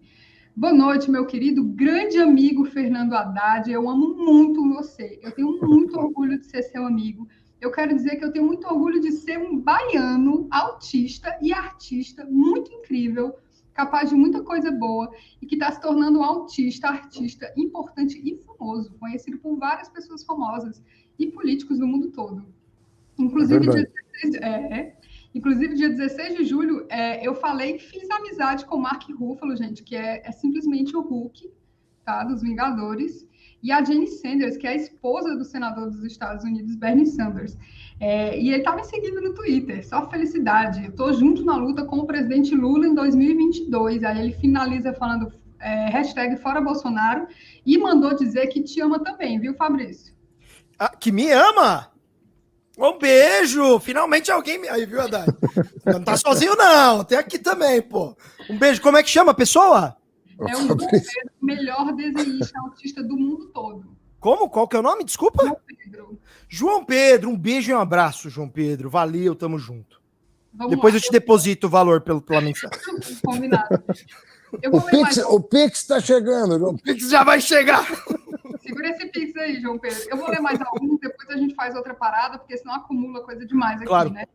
boa noite, meu querido, grande amigo Fernando Haddad, eu amo muito você, eu tenho muito orgulho de ser seu amigo, eu quero dizer que eu tenho muito orgulho de ser um baiano, autista e artista muito incrível, capaz de muita coisa boa, e que está se tornando um artista importante e famoso, conhecido por várias pessoas famosas e políticos do mundo todo. Inclusive, dia 16 de julho, eu falei que fiz amizade com o Mark Ruffalo, gente, que é simplesmente o Hulk, tá, dos Vingadores, e a Jenny Sanders, que é a esposa do senador dos Estados Unidos, Bernie Sanders. E ele tá me seguindo no Twitter, só felicidade. Eu tô junto na luta com o presidente Lula em 2022. Aí ele finaliza falando hashtag Fora Bolsonaro e mandou dizer que te ama também, viu, Fabrício? Que me ama? Um beijo! Finalmente alguém me... Aí, viu, Haddad? Não tá sozinho, não. Tem aqui também, pô. Um beijo. Como é que chama a pessoa? É o João Pedro, melhor desenhista autista do mundo todo. Como? Qual que é o nome? Desculpa? João Pedro. João Pedro, um beijo e um abraço, João Pedro. Valeu, tamo junto. Depois eu te deposito o valor pela mensagem. Combinado. O Pix está chegando, João. O Pix já vai chegar. Segura esse Pix aí, João Pedro. Eu vou ler mais alguns, depois a gente faz outra parada, porque senão acumula coisa demais aqui, claro. Né?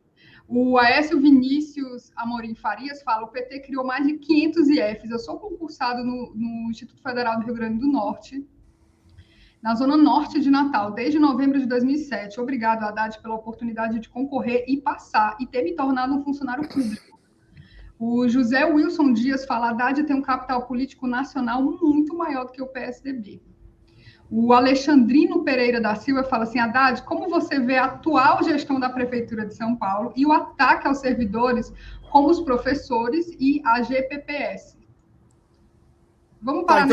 O Aécio Vinícius Amorim Farias fala, o PT criou mais de 500 IFs. Eu sou concursado no Instituto Federal do Rio Grande do Norte, na zona norte de Natal, desde novembro de 2007. Obrigado, Haddad, pela oportunidade de concorrer e passar, e ter me tornado um funcionário público. O José Wilson Dias fala, Haddad tem um capital político nacional muito maior do que o PSDB. O Alexandrino Pereira da Silva fala assim, Haddad, como você vê a atual gestão da Prefeitura de São Paulo e o ataque aos servidores, como os professores e a GPPS? Vamos parar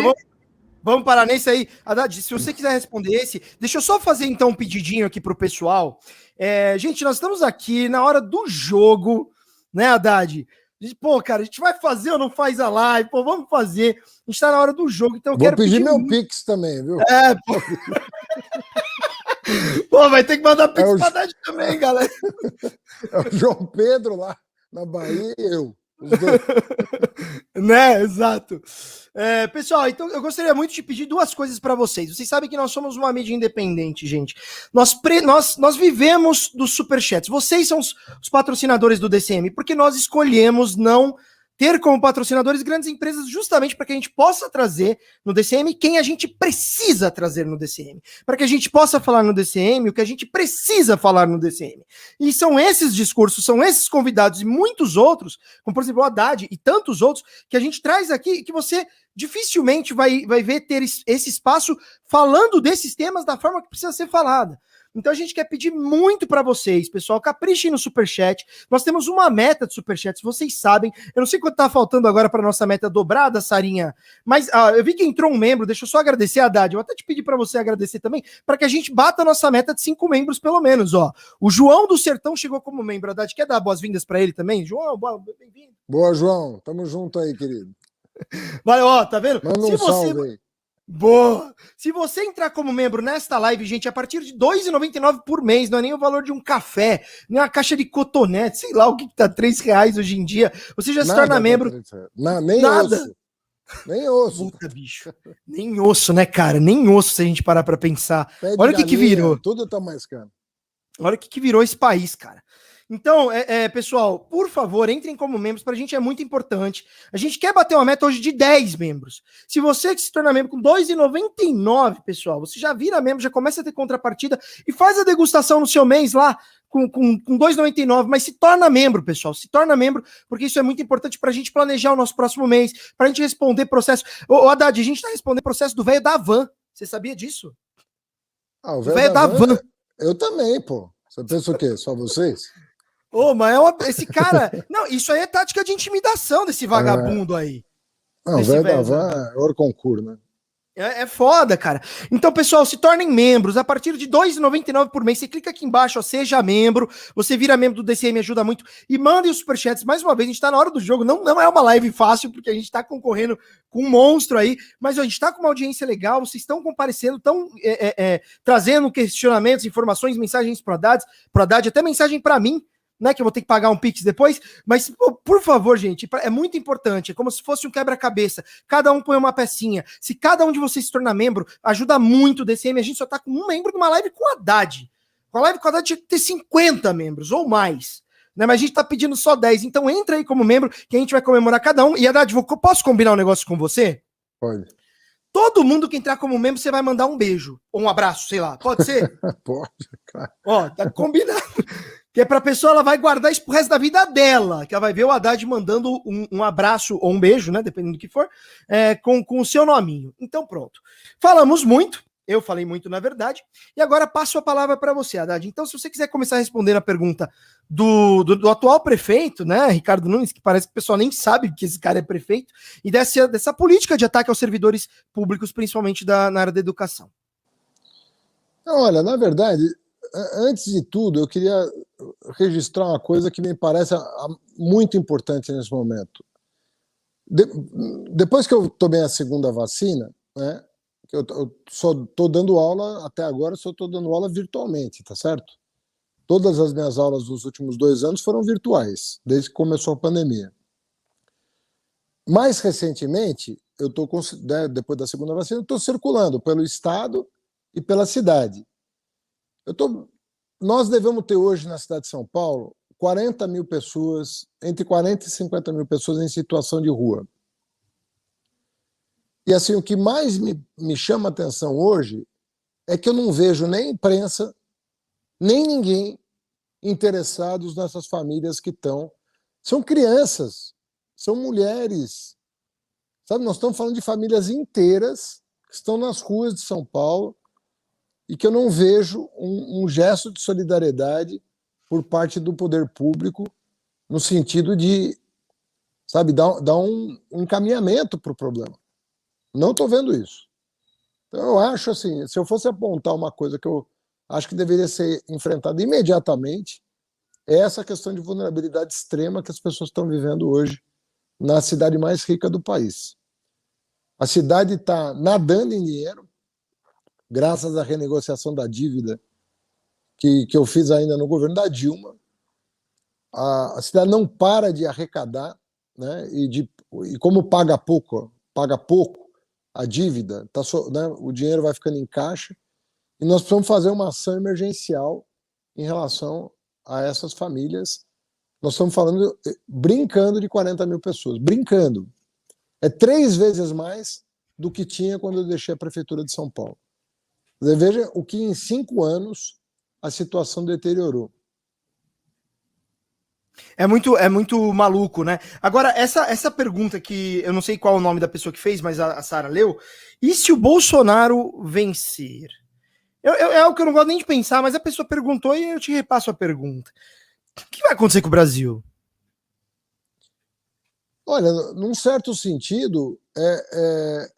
Vamos parar nesse aí. Haddad, se você quiser responder esse, deixa eu só fazer então um pedidinho aqui pro pessoal. Gente, nós estamos aqui na hora do jogo, né, Haddad? Pô, cara, a gente vai fazer ou não faz a live? Pô, vamos fazer. A gente tá na hora do jogo, então eu quero pedir meu Pix também, viu? Pô. Pô, vai ter que mandar Pix pra Haddad também, galera. É o João Pedro lá na Bahia e eu. Os dois. Né, exato. Pessoal, então eu gostaria muito de pedir duas coisas para vocês. Vocês sabem que nós somos uma mídia independente, gente. Nós vivemos dos superchats. Vocês são os patrocinadores do DCM, porque nós escolhemos não ter como patrocinadores grandes empresas justamente para que a gente possa trazer no DCM quem a gente precisa trazer no DCM. Para que a gente possa falar no DCM o que a gente precisa falar no DCM. E são esses discursos, são esses convidados e muitos outros, como por exemplo o Haddad e tantos outros, que a gente traz aqui que você dificilmente vai ver ter esse espaço falando desses temas da forma que precisa ser falada. Então a gente quer pedir muito para vocês, pessoal, caprichem no Superchat. Nós temos uma meta de Superchats, vocês sabem. Eu não sei quanto tá faltando agora para nossa meta dobrada, Sarinha, mas eu vi que entrou um membro, deixa eu só agradecer a Haddad. Eu vou até te pedir para você agradecer também, para que a gente bata a nossa meta de 5 membros pelo menos, ó. O João do Sertão chegou como membro. Haddad, quer dar boas-vindas para ele também? João, bem-vindo. Boa, João. Tamo junto aí, querido. Vai, ó, tá vendo? Manda um salve aí. Boa! Se você entrar como membro nesta live, gente, a partir de R$ 2,99 por mês, não é nem o valor de um café, nem uma caixa de cotonete, sei lá o que tá R$3 hoje em dia, você já se torna membro. Nem nada. Osso. Nem osso. Puta, bicho. Nem osso, né, cara? Nem osso, se a gente parar pra pensar. Olha o que virou. Tudo tá mais caro. Olha o que virou esse país, cara. Então, pessoal, por favor, entrem como membros, pra gente é muito importante. A gente quer bater uma meta hoje de 10 membros. Se você se tornar membro com R$ 2,99, pessoal, você já vira membro, já começa a ter contrapartida e faz a degustação no seu mês lá com R$ 2,99, mas se torna membro, pessoal, se torna membro, porque isso é muito importante pra gente planejar o nosso próximo mês, pra gente responder processo. Ô Haddad, a gente tá respondendo processo do velho da van. Você sabia disso? O velho da van? Eu também, pô. Você pensa o quê? Só vocês? Ô, mas esse cara... Não, isso aí é tática de intimidação desse vagabundo aí. Não, o velho da van é ouro concurso, né? É foda, cara. Então, pessoal, se tornem membros a partir de R$ 2,99 por mês. Você clica aqui embaixo, ó, seja membro. Você vira membro do DCM, ajuda muito. E mandem os superchats. Mais uma vez, a gente tá na hora do jogo. Não é uma live fácil, porque a gente tá concorrendo com um monstro aí. Mas ó, a gente tá com uma audiência legal. Vocês estão comparecendo, estão trazendo questionamentos, informações, mensagens pro Haddad, até mensagem para mim, né, que eu vou ter que pagar um Pix depois, mas, por favor, gente, é muito importante, é como se fosse um quebra-cabeça, cada um põe uma pecinha, se cada um de vocês se tornar membro, ajuda muito o DCM, a gente só tá com um membro numa live com o Haddad, com a live com o Haddad tinha que ter 50 membros, ou mais, né, mas a gente tá pedindo só 10, então entra aí como membro, que a gente vai comemorar cada um, e Haddad, posso combinar um negócio com você? Pode. Todo mundo que entrar como membro, você vai mandar um beijo, ou um abraço, sei lá, pode ser? Pode, cara. Ó, tá combinado. Que é pra pessoa, ela vai guardar isso pro resto da vida dela, que ela vai ver o Haddad mandando um abraço ou um beijo, né, dependendo do que for, com o seu nominho. Então pronto. Falamos muito, eu falei muito na verdade, e agora passo a palavra para você, Haddad. Então se você quiser começar a responder a pergunta do atual prefeito, né, Ricardo Nunes, que parece que o pessoal nem sabe que esse cara é prefeito, e dessa política de ataque aos servidores públicos, principalmente na área da educação. Então, olha, na verdade, antes de tudo, eu queria registrar uma coisa que me parece muito importante nesse momento. Depois que eu tomei a segunda vacina, né, eu só estou dando aula, até agora só estou dando aula virtualmente, tá certo? Todas as minhas aulas dos últimos 2 anos foram virtuais, desde que começou a pandemia. Mais recentemente, depois da segunda vacina, eu estou circulando pelo estado e pela cidade. Nós devemos ter hoje na cidade de São Paulo 40 mil pessoas, entre 40 e 50 mil pessoas em situação de rua. E assim, o que mais me chama a atenção hoje é que eu não vejo nem imprensa, nem ninguém interessados nessas famílias que estão. São crianças, são mulheres. Sabe, nós estamos falando de famílias inteiras que estão nas ruas de São Paulo, e que eu não vejo um gesto de solidariedade por parte do poder público no sentido de, sabe, dar um encaminhamento para o problema. Não estou vendo isso. Então eu acho assim, se eu fosse apontar uma coisa que eu acho que deveria ser enfrentada imediatamente, é essa questão de vulnerabilidade extrema que as pessoas estão vivendo hoje na cidade mais rica do país. A cidade está nadando em dinheiro, graças à renegociação da dívida que eu fiz ainda no governo da Dilma. A cidade não para de arrecadar, né, e como paga pouco a dívida, né, o dinheiro vai ficando em caixa, e nós precisamos fazer uma ação emergencial em relação a essas famílias. Nós estamos falando, brincando, de 40 mil pessoas, brincando. É 3 vezes mais do que tinha quando eu deixei a Prefeitura de São Paulo. Veja o que em 5 anos a situação deteriorou. É muito maluco, né? Agora, essa pergunta que eu não sei qual é o nome da pessoa que fez, mas a Sara leu. E se o Bolsonaro vencer? É algo que eu não gosto nem de pensar, mas a pessoa perguntou e eu te repasso a pergunta. O que vai acontecer com o Brasil? Olha, num certo sentido, é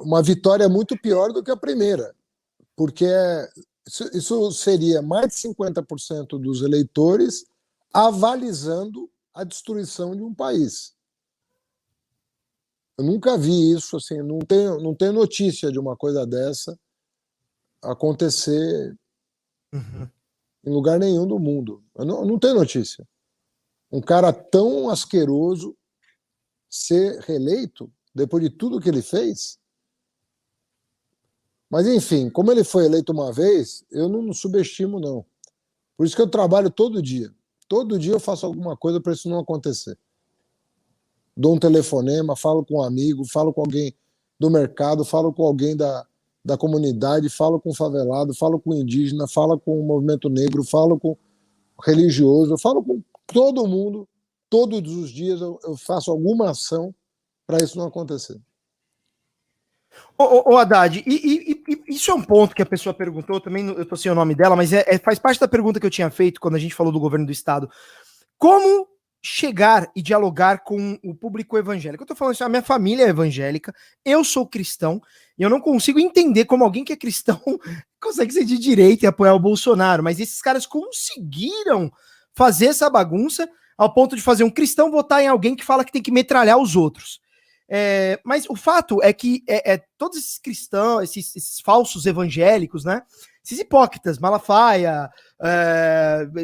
uma vitória muito pior do que a primeira, porque isso seria mais de 50% dos eleitores avalizando a destruição de um país. Eu nunca vi isso, assim, não tenho notícia de uma coisa dessa acontecer em lugar nenhum do mundo. Eu não tenho notícia. Um cara tão asqueroso ser reeleito depois de tudo que ele fez. Mas, enfim, como ele foi eleito uma vez, eu não subestimo, não. Por isso que eu trabalho todo dia. Todo dia eu faço alguma coisa para isso não acontecer. Dou um telefonema, falo com um amigo, falo com alguém do mercado, falo com alguém da comunidade, falo com o favelado, falo com o indígena, falo com o movimento negro, falo com o religioso, eu falo com todo mundo. Todos os dias eu faço alguma ação para isso não acontecer. Ô Haddad, isso é um ponto que a pessoa perguntou, também eu tô sem o nome dela, mas faz parte da pergunta que eu tinha feito quando a gente falou do governo do estado. Como chegar e dialogar com o público evangélico? Eu tô falando assim, a minha família é evangélica, eu sou cristão, e eu não consigo entender como alguém que é cristão consegue ser de direita e apoiar o Bolsonaro, mas esses caras conseguiram fazer essa bagunça ao ponto de fazer um cristão votar em alguém que fala que tem que metralhar os outros. Mas o fato é que todos esses cristãos, esses falsos evangélicos, né? Esses hipócritas, Malafaia,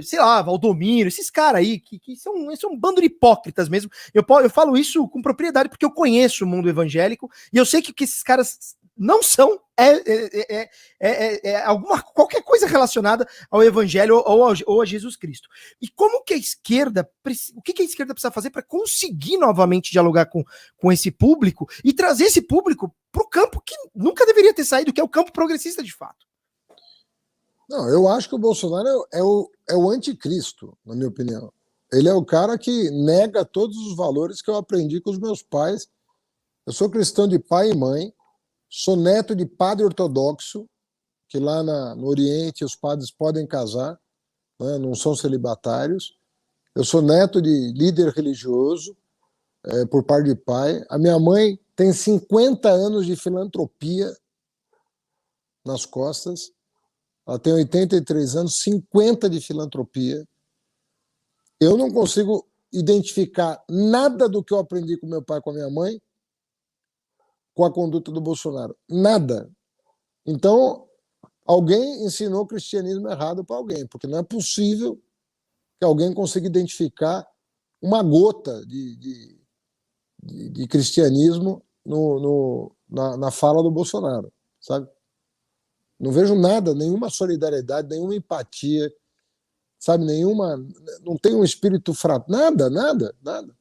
sei lá, Valdomiro, esses caras aí, que são um bando de hipócritas mesmo. Eu falo isso com propriedade porque eu conheço o mundo evangélico e eu sei que o que esses caras não são qualquer coisa relacionada ao evangelho ou a Jesus Cristo. E como que a esquerda, o que a esquerda precisa fazer para conseguir novamente dialogar com esse público e trazer esse público para o campo que nunca deveria ter saído, que é o campo progressista de fato? Não, eu acho que o Bolsonaro é o anticristo, na minha opinião. Ele é o cara que nega todos os valores que eu aprendi com os meus pais. Eu sou cristão de pai e mãe, sou neto de padre ortodoxo, que lá no Oriente os padres podem casar, né, não são celibatários. Eu sou neto de líder religioso, por parte de pai. A minha mãe tem 50 anos de filantropia nas costas. Ela tem 83 anos, 50 de filantropia. Eu não consigo identificar nada do que eu aprendi com meu pai e com a minha mãe com a conduta do Bolsonaro. Nada. Então, alguém ensinou o cristianismo errado para alguém, porque não é possível que alguém consiga identificar uma gota de cristianismo na fala do Bolsonaro, sabe? Não vejo nada, nenhuma solidariedade, nenhuma empatia, sabe? Não tem um espírito fraterno, nada.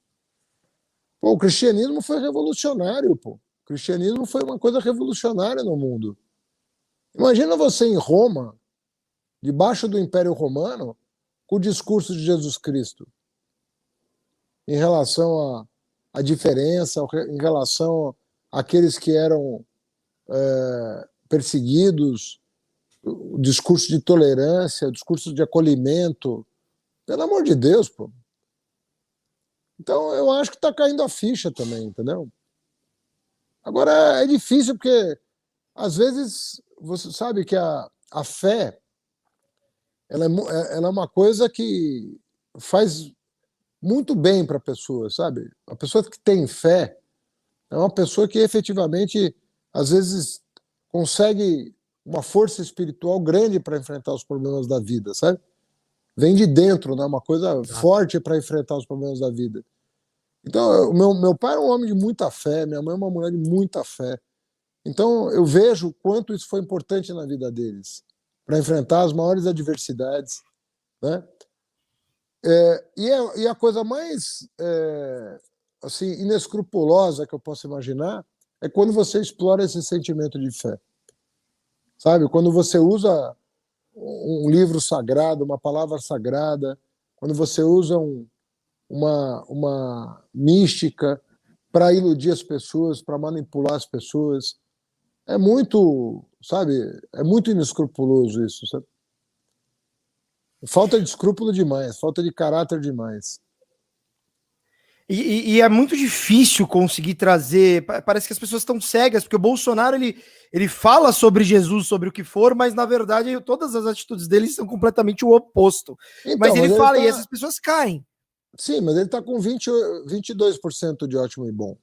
Pô, o cristianismo foi revolucionário, pô. O cristianismo foi uma coisa revolucionária no mundo. Imagina você em Roma, debaixo do Império Romano, com o discurso de Jesus Cristo em relação à diferença, em relação àqueles que eram perseguidos, o discurso de tolerância, o discurso de acolhimento. Pelo amor de Deus, pô. Então, eu acho que está caindo a ficha também, entendeu? Agora, é difícil porque, às vezes, você sabe que a fé ela é uma coisa que faz muito bem para a pessoa, sabe? A pessoa que tem fé é uma pessoa que efetivamente, às vezes, consegue uma força espiritual grande para enfrentar os problemas da vida, sabe? Vem de dentro, né? Uma coisa forte para enfrentar os problemas da vida. Então, meu pai é um homem de muita fé, minha mãe é uma mulher de muita fé. Então, eu vejo o quanto isso foi importante na vida deles, para enfrentar as maiores adversidades, né? E a coisa mais assim, inescrupulosa que eu posso imaginar é quando você explora esse sentimento de fé. Sabe? Quando você usa um livro sagrado, uma palavra sagrada, quando você usa uma mística para iludir as pessoas, para manipular as pessoas. é muito, sabe, é muito inescrupuloso isso, sabe? Falta de escrúpulo demais, falta de caráter demais. E é muito difícil conseguir trazer. Parece que as pessoas estão cegas, porque o Bolsonaro ele fala sobre Jesus, sobre o que for, mas na verdade todas as atitudes dele são completamente o oposto. Então, mas ele fala tá... e essas pessoas caem. Sim, mas ele está com 22% de ótimo e bom.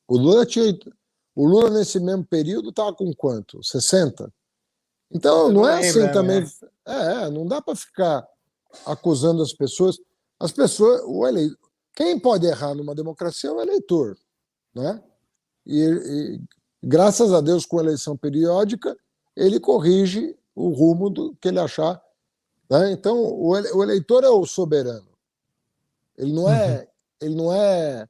O Lula nesse mesmo período estava com quanto? 60%? Então, não é assim também. Não dá para ficar acusando as pessoas. As pessoas, quem pode errar numa democracia é o eleitor, né? E graças a Deus, com a eleição periódica, ele corrige o rumo do que ele achar, né? Então, o eleitor é o soberano. Ele não é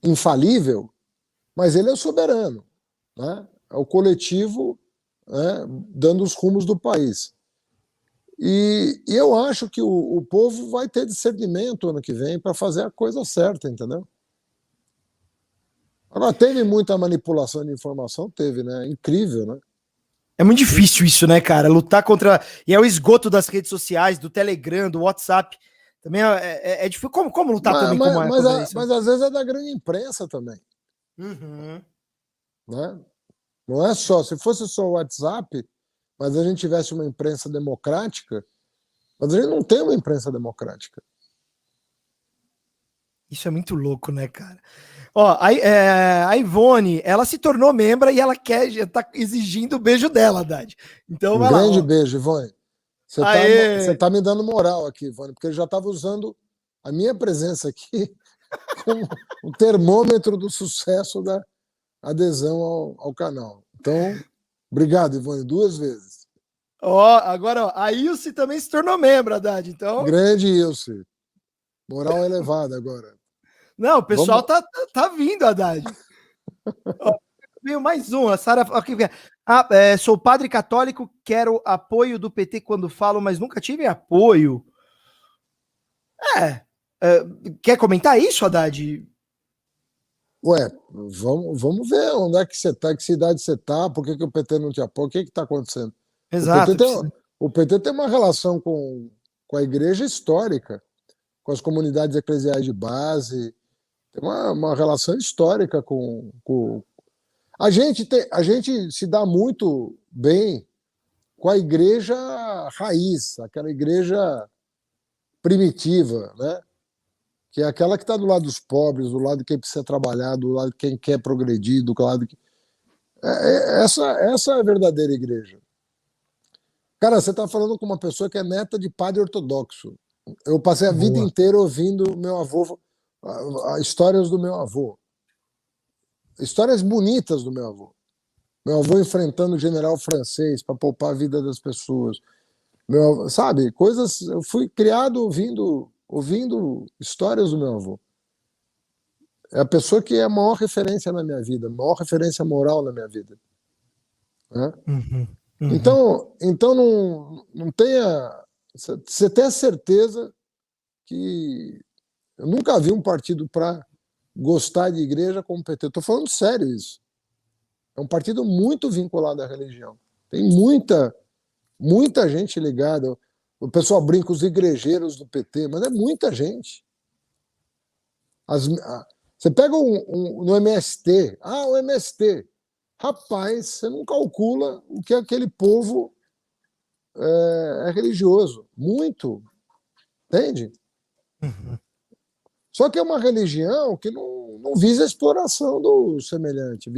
infalível, mas ele é o soberano, né? É o coletivo, né, dando os rumos do país. E eu acho que o povo vai ter discernimento ano que vem para fazer a coisa certa, entendeu? Agora, teve muita manipulação de informação? Teve, né? Incrível, né? É muito difícil isso, né, cara? Lutar contra... E é o esgoto das redes sociais, do Telegram, do WhatsApp. Também é difícil. Como lutar também contra isso? Mas às vezes é da grande imprensa também. Uhum. Né? Não é só... Se fosse só o WhatsApp, mas a gente tivesse uma imprensa democrática, mas a gente não tem uma imprensa democrática. Isso é muito louco, né, cara? Ó, a Ivone, ela se tornou membro e ela já tá exigindo o beijo dela, Haddad. Então, Um vai lá. grande beijo, Ivone. Você tá me dando moral aqui, Ivone, porque eu já estava usando a minha presença aqui como o termômetro do sucesso da adesão ao canal. Então, obrigado, Ivone, 2 vezes. Agora, a Ilse também se tornou membro, Haddad. Então... Grande Ilse. Moral elevada agora. Não, o pessoal tá vindo, Haddad. Veio mais um, a Sara. Sou padre católico, quero apoio do PT quando falo, mas nunca tive apoio. Quer comentar isso, Haddad? Ué, vamos ver onde é que você está, que cidade você está, por que o PT não te apoia, o que está acontecendo? Exato. O PT tem uma relação com a igreja histórica, com as comunidades eclesiais de base, tem uma relação histórica com... A gente se dá muito bem com a igreja raiz, aquela igreja primitiva, né? Que é aquela que está do lado dos pobres, do lado de quem precisa trabalhar, do lado de quem quer progredir, do lado de... Essa é a verdadeira igreja. Cara, você está falando com uma pessoa que é neta de padre ortodoxo. Eu passei a vida inteira ouvindo meu avô, histórias do meu avô. Histórias bonitas do meu avô. Meu avô enfrentando o general francês para poupar a vida das pessoas. Sabe, coisas... Eu fui criado ouvindo histórias do meu avô. É a pessoa que é a maior referência na minha vida, a maior referência moral na minha vida. Né? Uhum. Então não tenha... Você tem a certeza que eu nunca vi um partido para gostar de igreja como o PT. Estou falando sério isso. É um partido muito vinculado à religião. Tem muita gente ligada. O pessoal brinca os igrejeiros do PT, mas é muita gente. Você pega no MST. O MST. Rapaz, você não calcula o que aquele povo é religioso. Muito. Entende? Uhum. Só que é uma religião que não visa a exploração do semelhante,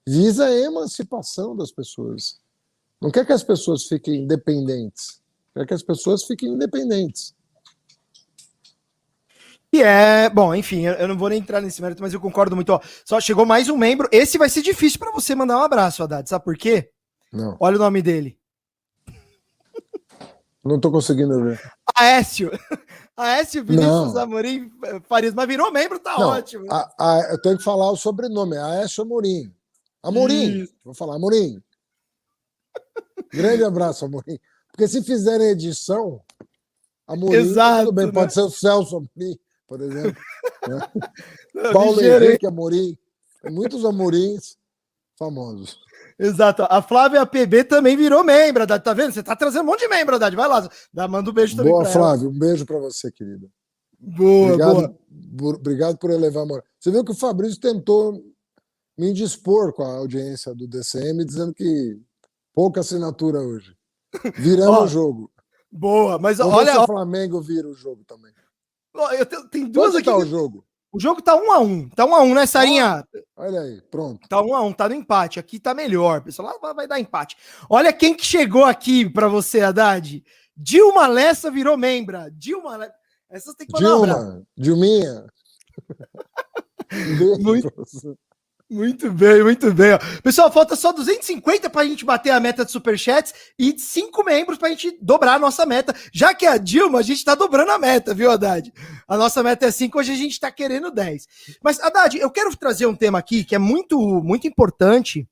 visa a emancipação das pessoas. Não quer que as pessoas fiquem dependentes, quer que as pessoas fiquem independentes. Bom, enfim, eu não vou nem entrar nesse mérito, mas eu concordo muito. Ó, só chegou mais um membro. Esse vai ser difícil para você mandar um abraço, Haddad. Sabe por quê? Não. Olha o nome dele. Não estou conseguindo ver. Aécio. Aécio Vinícius Amorim Farias. Mas virou membro, tá ótimo. Eu tenho que falar o sobrenome. Aécio Amorim. Amorim. Vou falar Amorim. Grande abraço, Amorim. Porque se fizerem edição, Amorim, exato, tudo bem. né? Pode ser o Celso Amorim, por exemplo. Né? Paulo Henrique Amorim. Muitos Amorins famosos. Exato. A Flávia PB também virou membro, Haddad. Tá vendo? Você tá trazendo um monte de membro, Haddad. Vai lá, manda um beijo também. Boa, Flávio. Um beijo para você, querida. Boa, boa. Obrigado por elevar a moral. Você viu que o Fabrício tentou me indispor com a audiência do DCM, dizendo que pouca assinatura hoje. Virando o jogo. Boa, mas Vamos olha. ver se o Flamengo vira o jogo também. Tem duas aqui. Tá o jogo? O jogo tá 1-1. Tá 1-1, né, Sarinha? Olha aí, pronto. Tá 1-1, tá no empate. Aqui tá melhor, pessoal. Lá vai dar empate. Olha quem que chegou aqui pra você, Haddad. Dilma Lessa virou membra. Dilma Lessa. Essas tem que mandar um abraço. Dilminha. Muito bem, muito bem. Ó. Pessoal, falta só 250 pra gente bater a meta de superchats e 5 membros pra gente dobrar a nossa meta. Já que a Dilma, a gente tá dobrando a meta, viu, Haddad? A nossa meta é 5, hoje a gente tá querendo 10. Mas, Haddad, eu quero trazer um tema aqui que é muito, muito importante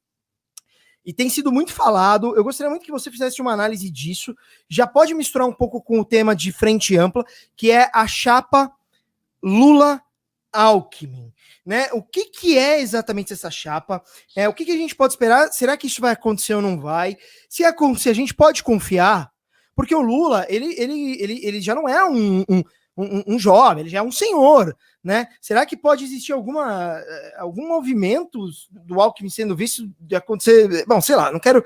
e tem sido muito falado. Eu gostaria muito que você fizesse uma análise disso. Já pode misturar um pouco com o tema de frente ampla, que é a chapa Lula-Alckmin. Né? O que é exatamente essa chapa? O que a gente pode esperar? Será que isso vai acontecer ou não vai? Se a gente pode confiar, porque o Lula, ele já não é um jovem, ele já é um senhor, né? Será que pode existir algum movimento do Alckmin sendo visto de acontecer? Bom, sei lá, não quero...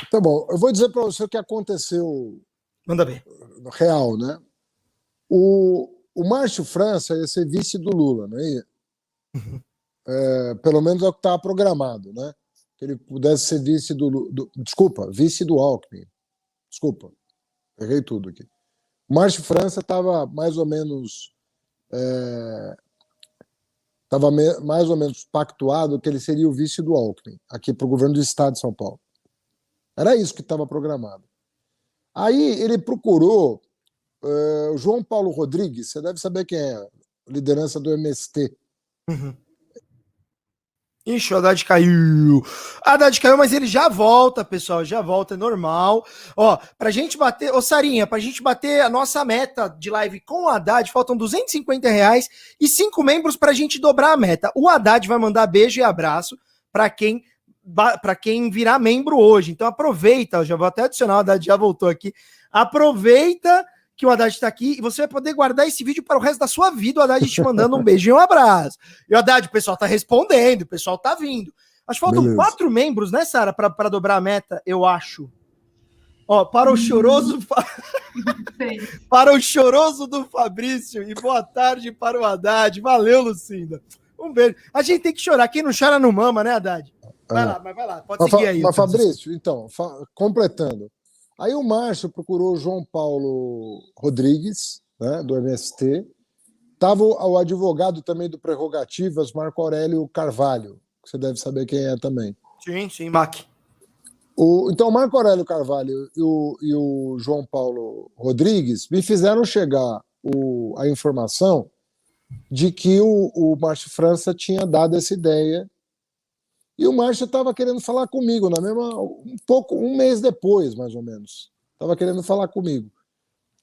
Tá bom, eu vou dizer para você o que aconteceu. Manda ver. Real, né? O Márcio França ia ser vice do Lula, não é? Pelo menos é o que estava programado, né? Que ele pudesse ser vice vice do Alckmin. Desculpa, errei tudo aqui. O Márcio França estava mais ou menos pactuado que ele seria o vice do Alckmin aqui para o governo do estado de São Paulo. Era isso que estava programado. Aí ele procurou o João Paulo Rodrigues, você deve saber quem é, liderança do MST. Uhum. Ixi, o Haddad caiu. Haddad caiu, mas ele já volta, pessoal. Já volta, é normal. Ó, pra gente bater... Ô, Sarinha, pra gente bater a nossa meta de live com o Haddad, faltam R$250 e 5 membros pra gente dobrar a meta. O Haddad vai mandar beijo e abraço pra quem virar membro hoje. Então aproveita, eu já vou até adicionar, o Haddad já voltou aqui. Aproveita que o Haddad está aqui e você vai poder guardar esse vídeo para o resto da sua vida, o Haddad te mandando um beijo e um abraço. E o Haddad, o pessoal tá respondendo, o pessoal tá vindo. Acho que faltam 4 membros, né, Sara, para dobrar a meta, eu acho. Ó, para o choroso... para o choroso do Fabrício e boa tarde para o Haddad. Valeu, Lucinda. Um beijo. A gente tem que chorar. Quem não chora não mama, né, Haddad? Vai lá, mas vai lá. Pode seguir aí. Mas Fabrício, então, completando. Aí o Márcio procurou o João Paulo Rodrigues, né, do MST. Estava o advogado também do Prerrogativas, Marco Aurélio Carvalho, que você deve saber quem é também. Sim, Mac. Então, o Marco Aurélio Carvalho e o João Paulo Rodrigues me fizeram chegar a informação de que o Márcio França tinha dado essa ideia. E o Márcio estava querendo falar comigo, um mês depois, mais ou menos. Estava querendo falar comigo.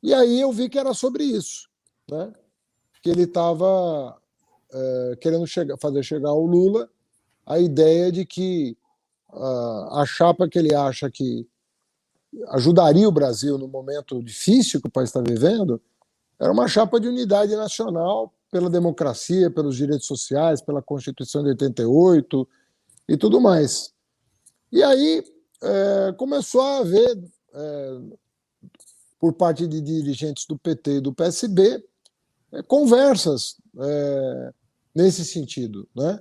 E aí eu vi que era sobre isso, né? Que ele estava querendo fazer chegar ao Lula a ideia de que a chapa que ele acha que ajudaria o Brasil no momento difícil que o país está vivendo era uma chapa de unidade nacional pela democracia, pelos direitos sociais, pela Constituição de 88 e tudo mais. E aí começou a haver, por parte de dirigentes do PT e do PSB, conversas nesse sentido, né?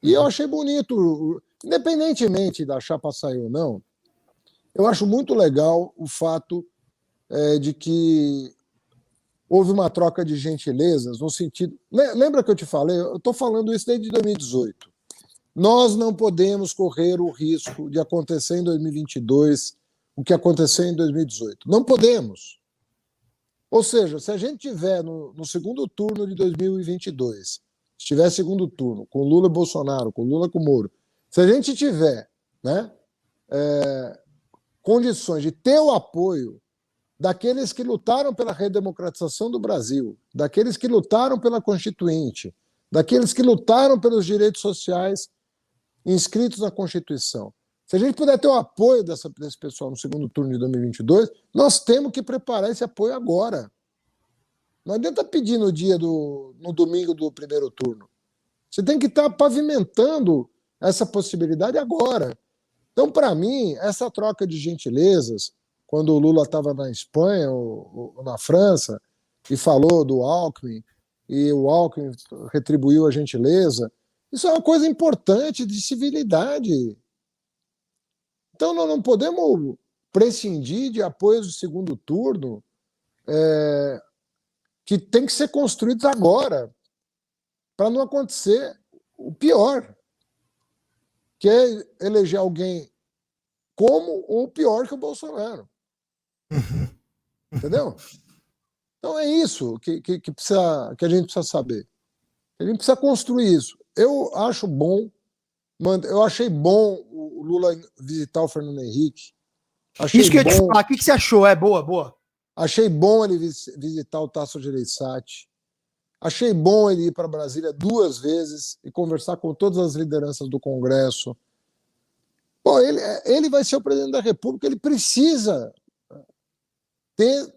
E eu achei bonito, independentemente da chapa sair ou não, eu acho muito legal o fato de que houve uma troca de gentilezas no sentido... Lembra que eu te falei? Eu estou falando isso desde 2018. Nós não podemos correr o risco de acontecer em 2022 o que aconteceu em 2018. Não podemos. Ou seja, se a gente tiver no segundo turno de 2022, se tiver segundo turno, com Lula e Bolsonaro, com Lula com Moro, se a gente tiver, né, condições de ter o apoio daqueles que lutaram pela redemocratização do Brasil, daqueles que lutaram pela Constituinte, daqueles que lutaram pelos direitos sociais inscritos na Constituição. Se a gente puder ter o apoio desse pessoal no segundo turno de 2022, nós temos que preparar esse apoio agora. Não adianta pedir no domingo do primeiro turno. Você tem que estar pavimentando essa possibilidade agora. Então, para mim, essa troca de gentilezas, quando o Lula estava na Espanha ou na França e falou do Alckmin, e o Alckmin retribuiu a gentileza, isso é uma coisa importante de civilidade. Então, nós não podemos prescindir de apoios do segundo turno que tem que ser construídos agora, para não acontecer o pior, que é eleger alguém como ou pior que o Bolsonaro. Entendeu? Então é isso que a gente precisa saber. A gente precisa construir isso. Eu acho bom, eu achei bom o Lula visitar o Fernando Henrique. Achei isso que eu ia te bom, falar, o que você achou? Boa. Achei bom ele visitar o Tasso Gereissati. Achei bom ele ir para Brasília 2 vezes e conversar com todas as lideranças do Congresso. Bom, ele vai ser o presidente da República, ele precisa ter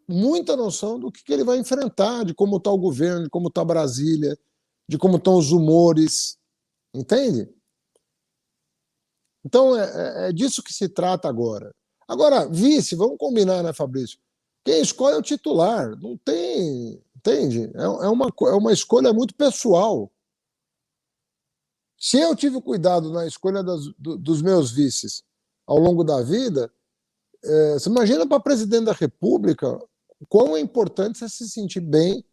muita noção do que ele vai enfrentar, de como está o governo, de como está Brasília, de como estão os humores, entende? Então é disso que se trata agora. Agora, vice, vamos combinar, né, Fabrício? Quem escolhe é o titular, não tem, entende? É uma escolha muito pessoal. Se eu tive cuidado na escolha dos meus vices ao longo da vida, você imagina para presidente da República quão é importante você se sentir bem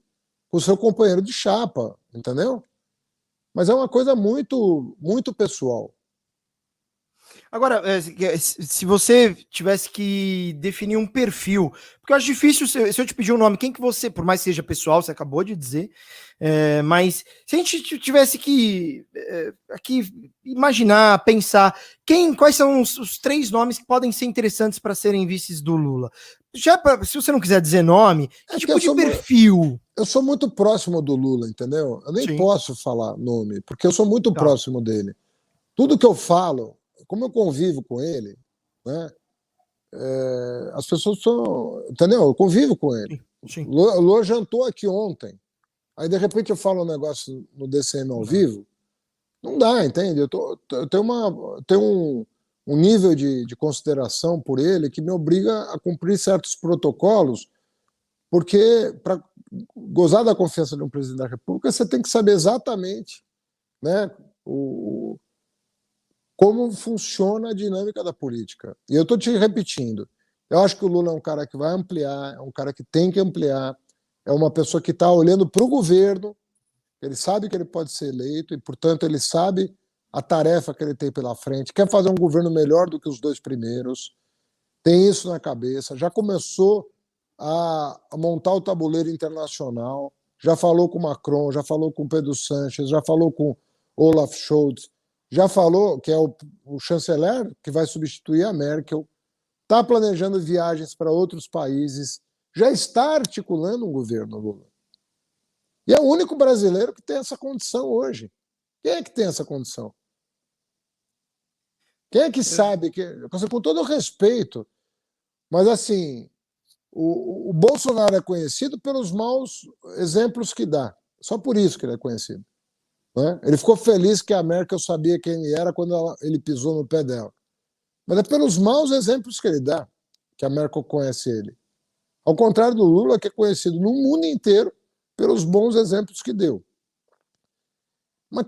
com o seu companheiro de chapa, entendeu? Mas é uma coisa muito, muito pessoal. Agora, se você tivesse que definir um perfil, porque eu acho difícil, se eu te pedir um nome, quem que você, por mais que seja pessoal, você acabou de dizer, mas se a gente tivesse que aqui imaginar, pensar, quais são os 3 nomes que podem ser interessantes para serem vices do Lula? Se você não quiser dizer nome, que tipo de perfil? Eu sou muito próximo do Lula, entendeu? Eu nem posso falar nome, porque eu sou muito próximo dele. Tudo que eu falo, como eu convivo com ele, né? As pessoas são. Entendeu? Eu convivo com ele. Sim. O Lula jantou aqui ontem. Aí, de repente, eu falo um negócio no DCM ao vivo. Não dá, entende? Eu tenho um nível de consideração por ele que me obriga a cumprir certos protocolos, porque para gozar da confiança de um presidente da República, você tem que saber exatamente, né, como funciona a dinâmica da política. E eu estou te repetindo, eu acho que o Lula é um cara que vai ampliar, é um cara que tem que ampliar, é uma pessoa que está olhando para o governo, ele sabe que ele pode ser eleito e, portanto, ele sabe a tarefa que ele tem pela frente, quer fazer um governo melhor do que os 2 primeiros, tem isso na cabeça, já começou a montar o tabuleiro internacional, já falou com Macron, já falou com Pedro Sánchez, já falou com Olaf Scholz, já falou que é o chanceler que vai substituir a Merkel, está planejando viagens para outros países, já está articulando um governo, Lula. E é o único brasileiro que tem essa condição hoje. Quem é que tem essa condição? Quem é que sabe? Com todo o respeito, mas assim, o Bolsonaro é conhecido pelos maus exemplos que dá. Só por isso que ele é conhecido. Né? Ele ficou feliz que a Merkel sabia quem ele era quando ele pisou no pé dela. Mas é pelos maus exemplos que ele dá que a Merkel conhece ele. Ao contrário do Lula, que é conhecido no mundo inteiro pelos bons exemplos que deu. Mas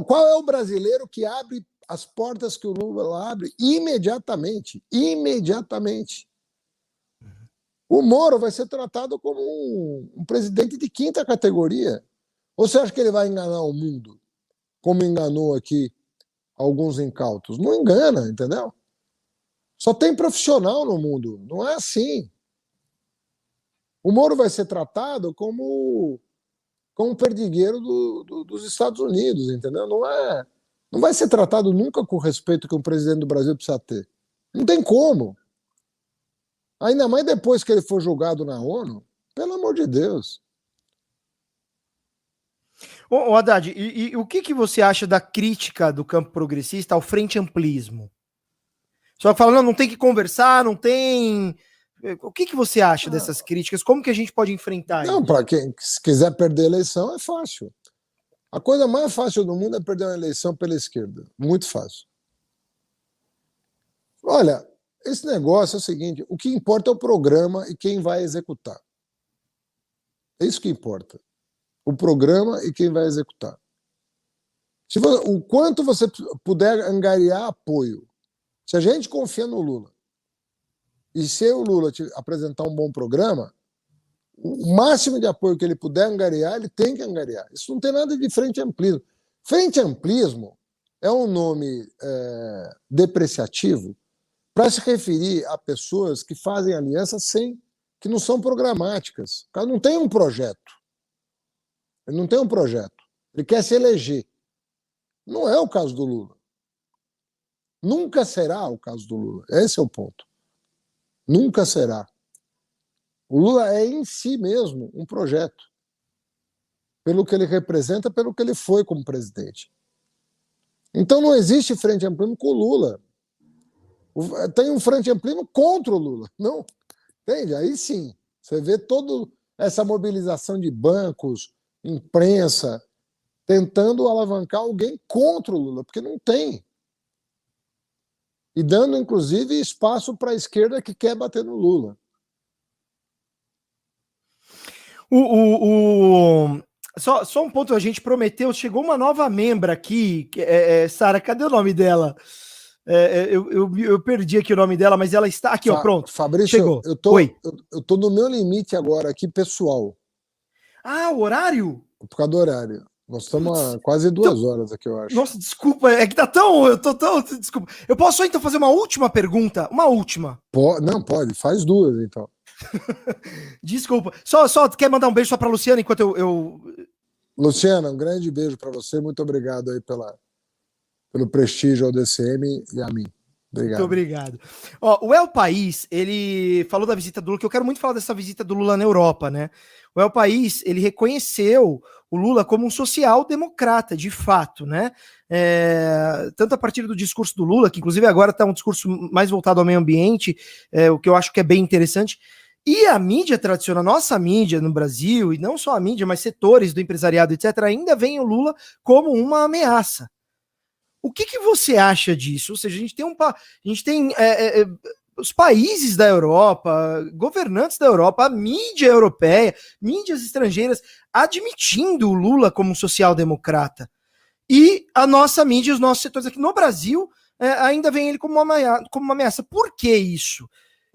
qual é o brasileiro que abre as portas que o Lula abre imediatamente? Imediatamente. O Moro vai ser tratado como um presidente de 5ª categoria. Ou você acha que ele vai enganar o mundo, como enganou aqui alguns incautos? Não engana, entendeu? Só tem profissional no mundo, não é assim. O Moro vai ser tratado como um perdigueiro dos Estados Unidos, entendeu? Não vai ser tratado nunca com o respeito que um presidente do Brasil precisa ter. Não tem como. Ainda mais depois que ele for julgado na ONU, pelo amor de Deus. Ô, Haddad, e o que você acha da crítica do campo progressista ao frente amplismo? Só falando, não tem que conversar, não tem... O que você acha dessas críticas? Como que a gente pode enfrentar Não, isso? para quem quiser perder a eleição, é fácil. A coisa mais fácil do mundo é perder uma eleição pela esquerda. Muito fácil. Olha, esse negócio é o seguinte, o que importa é o programa e quem vai executar. É isso que importa. O programa e quem vai executar. O quanto você puder angariar apoio. Se a gente confia no Lula e se o Lula te apresentar um bom programa, o máximo de apoio que ele puder angariar, ele tem que angariar. Isso não tem nada de frente amplismo. Frente amplismo é um nome depreciativo para se referir a pessoas que fazem alianças que não são programáticas. O cara não tem um projeto. Ele não tem um projeto. Ele quer se eleger. Não é o caso do Lula. Nunca será o caso do Lula. Esse é o ponto. Nunca será. O Lula é em si mesmo um projeto. Pelo que ele representa, pelo que ele foi como presidente. Então não existe frente amplismo com o Lula. Tem um frente amplismo contra o Lula. Não. Entende? Aí sim. Você vê toda essa mobilização de bancos, imprensa, tentando alavancar alguém contra o Lula, porque não tem. E dando, inclusive, espaço para a esquerda que quer bater no Lula. Só um ponto, a gente prometeu, chegou uma nova membra aqui, Sara, cadê o nome dela? Eu perdi aqui o nome dela, mas ela está aqui, ó, pronto. Fabrício, chegou. Eu tô no meu limite agora aqui, pessoal. Ah, o horário? Por causa do horário. Nós estamos há quase 2 horas aqui, eu acho. Nossa, desculpa, é que tá tão... Eu tô tão... Desculpa. Eu posso só, então, fazer uma última pergunta? Uma última. Não, pode. Faz 2, então. Desculpa. Só quer mandar um beijo só pra Luciana enquanto eu... Luciana, um grande beijo para você. Muito obrigado aí pelo prestígio ao DCM e a mim. Obrigado. Muito obrigado. Ó, o El País, ele falou da visita do Lula, que eu quero muito falar dessa visita do Lula na Europa, né? O El País, ele reconheceu o Lula como um social-democrata, de fato, né? Tanto a partir do discurso do Lula, que inclusive agora está um discurso mais voltado ao meio ambiente, o que eu acho que é bem interessante, e a mídia tradicional, nossa mídia no Brasil, e não só a mídia, mas setores do empresariado, etc., ainda veem o Lula como uma ameaça. O que você acha disso? Ou seja, a gente tem os países da Europa, governantes da Europa, a mídia europeia, mídias estrangeiras admitindo o Lula como um social-democrata. E a nossa mídia, os nossos setores aqui no Brasil, ainda veem ele como uma ameaça. Por que isso?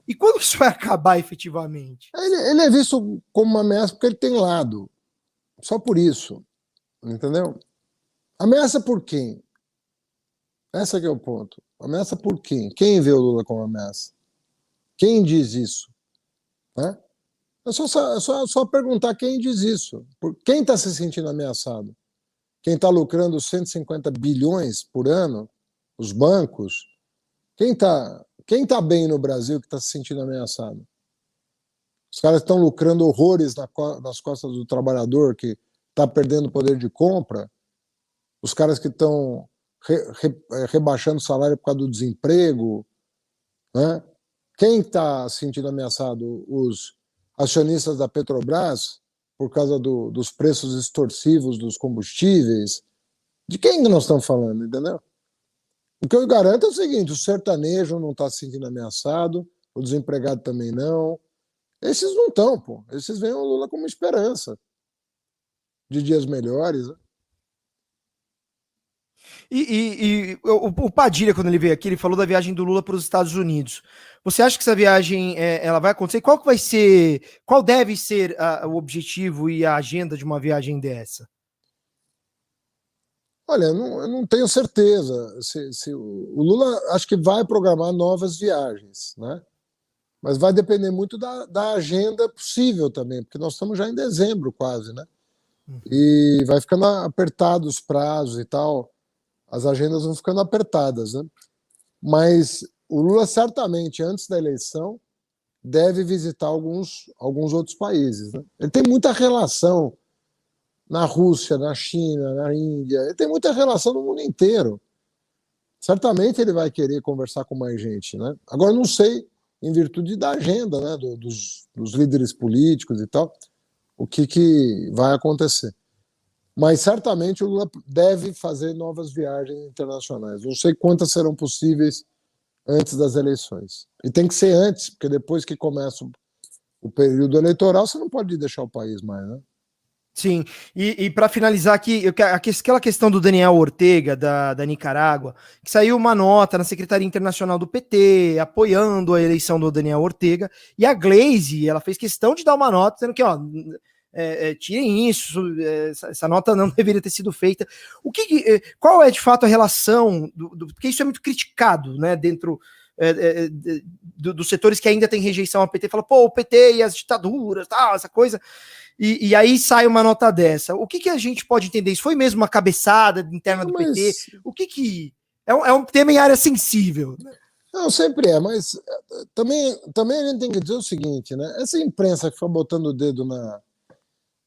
E quando isso vai acabar efetivamente? Ele é visto como uma ameaça porque ele tem lado. Só por isso. Entendeu? Ameaça por quem? Esse que é o ponto. Ameaça por quem? Quem vê o Lula como ameaça? Quem diz isso? Né? É só perguntar quem diz isso. Quem está se sentindo ameaçado? Quem está lucrando 150 bilhões por ano? Os bancos? Quem tá bem no Brasil que está se sentindo ameaçado? Os caras estão lucrando horrores nas costas do trabalhador que está perdendo poder de compra. Os caras que estão rebaixando o salário por causa do desemprego, né? Quem está se sentindo ameaçado? Os acionistas da Petrobras, por causa dos preços extorsivos dos combustíveis. De quem nós estamos falando, entendeu? O que eu garanto é o seguinte, o sertanejo não está se sentindo ameaçado, o desempregado também não. Esses não estão, pô. Esses veem o Lula como esperança de dias melhores, né? E o Padilha, quando ele veio aqui, ele falou da viagem do Lula para os Estados Unidos. Você acha que essa viagem ela vai acontecer? Qual deve ser o objetivo e a agenda de uma viagem dessa? Olha, eu não tenho certeza. O Lula acho que vai programar novas viagens, né? Mas vai depender muito da agenda possível também, porque nós estamos já em dezembro quase, né? E vai ficando apertado os prazos e tal. As agendas vão ficando apertadas, né? Mas o Lula certamente, antes da eleição, deve visitar alguns outros países, né? Ele tem muita relação na Rússia, na China, na Índia, ele tem muita relação no mundo inteiro. Certamente ele vai querer conversar com mais gente, né? Agora, não sei, em virtude da agenda, né, dos líderes políticos e tal, o que vai acontecer. Mas certamente o Lula deve fazer novas viagens internacionais. Não sei quantas serão possíveis antes das eleições. E tem que ser antes, porque depois que começa o período eleitoral, você não pode deixar o país mais, né? Sim, e para finalizar aqui, aquela questão do Daniel Ortega, da Nicarágua, que saiu uma nota na Secretaria Internacional do PT, apoiando a eleição do Daniel Ortega, e a Glaze, ela fez questão de dar uma nota, dizendo que, ó, tirem isso, essa nota não deveria ter sido feita. Qual é, de fato, a relação, porque isso é muito criticado, né, dentro dos setores que ainda tem rejeição ao PT, fala, pô, o PT e as ditaduras, tal, essa coisa... E aí sai uma nota dessa. O que a gente pode entender? Isso foi mesmo uma cabeçada interna do PT? O que é um tema em área sensível? Não, sempre é, mas também a gente tem que dizer o seguinte, né? Essa imprensa que foi botando o dedo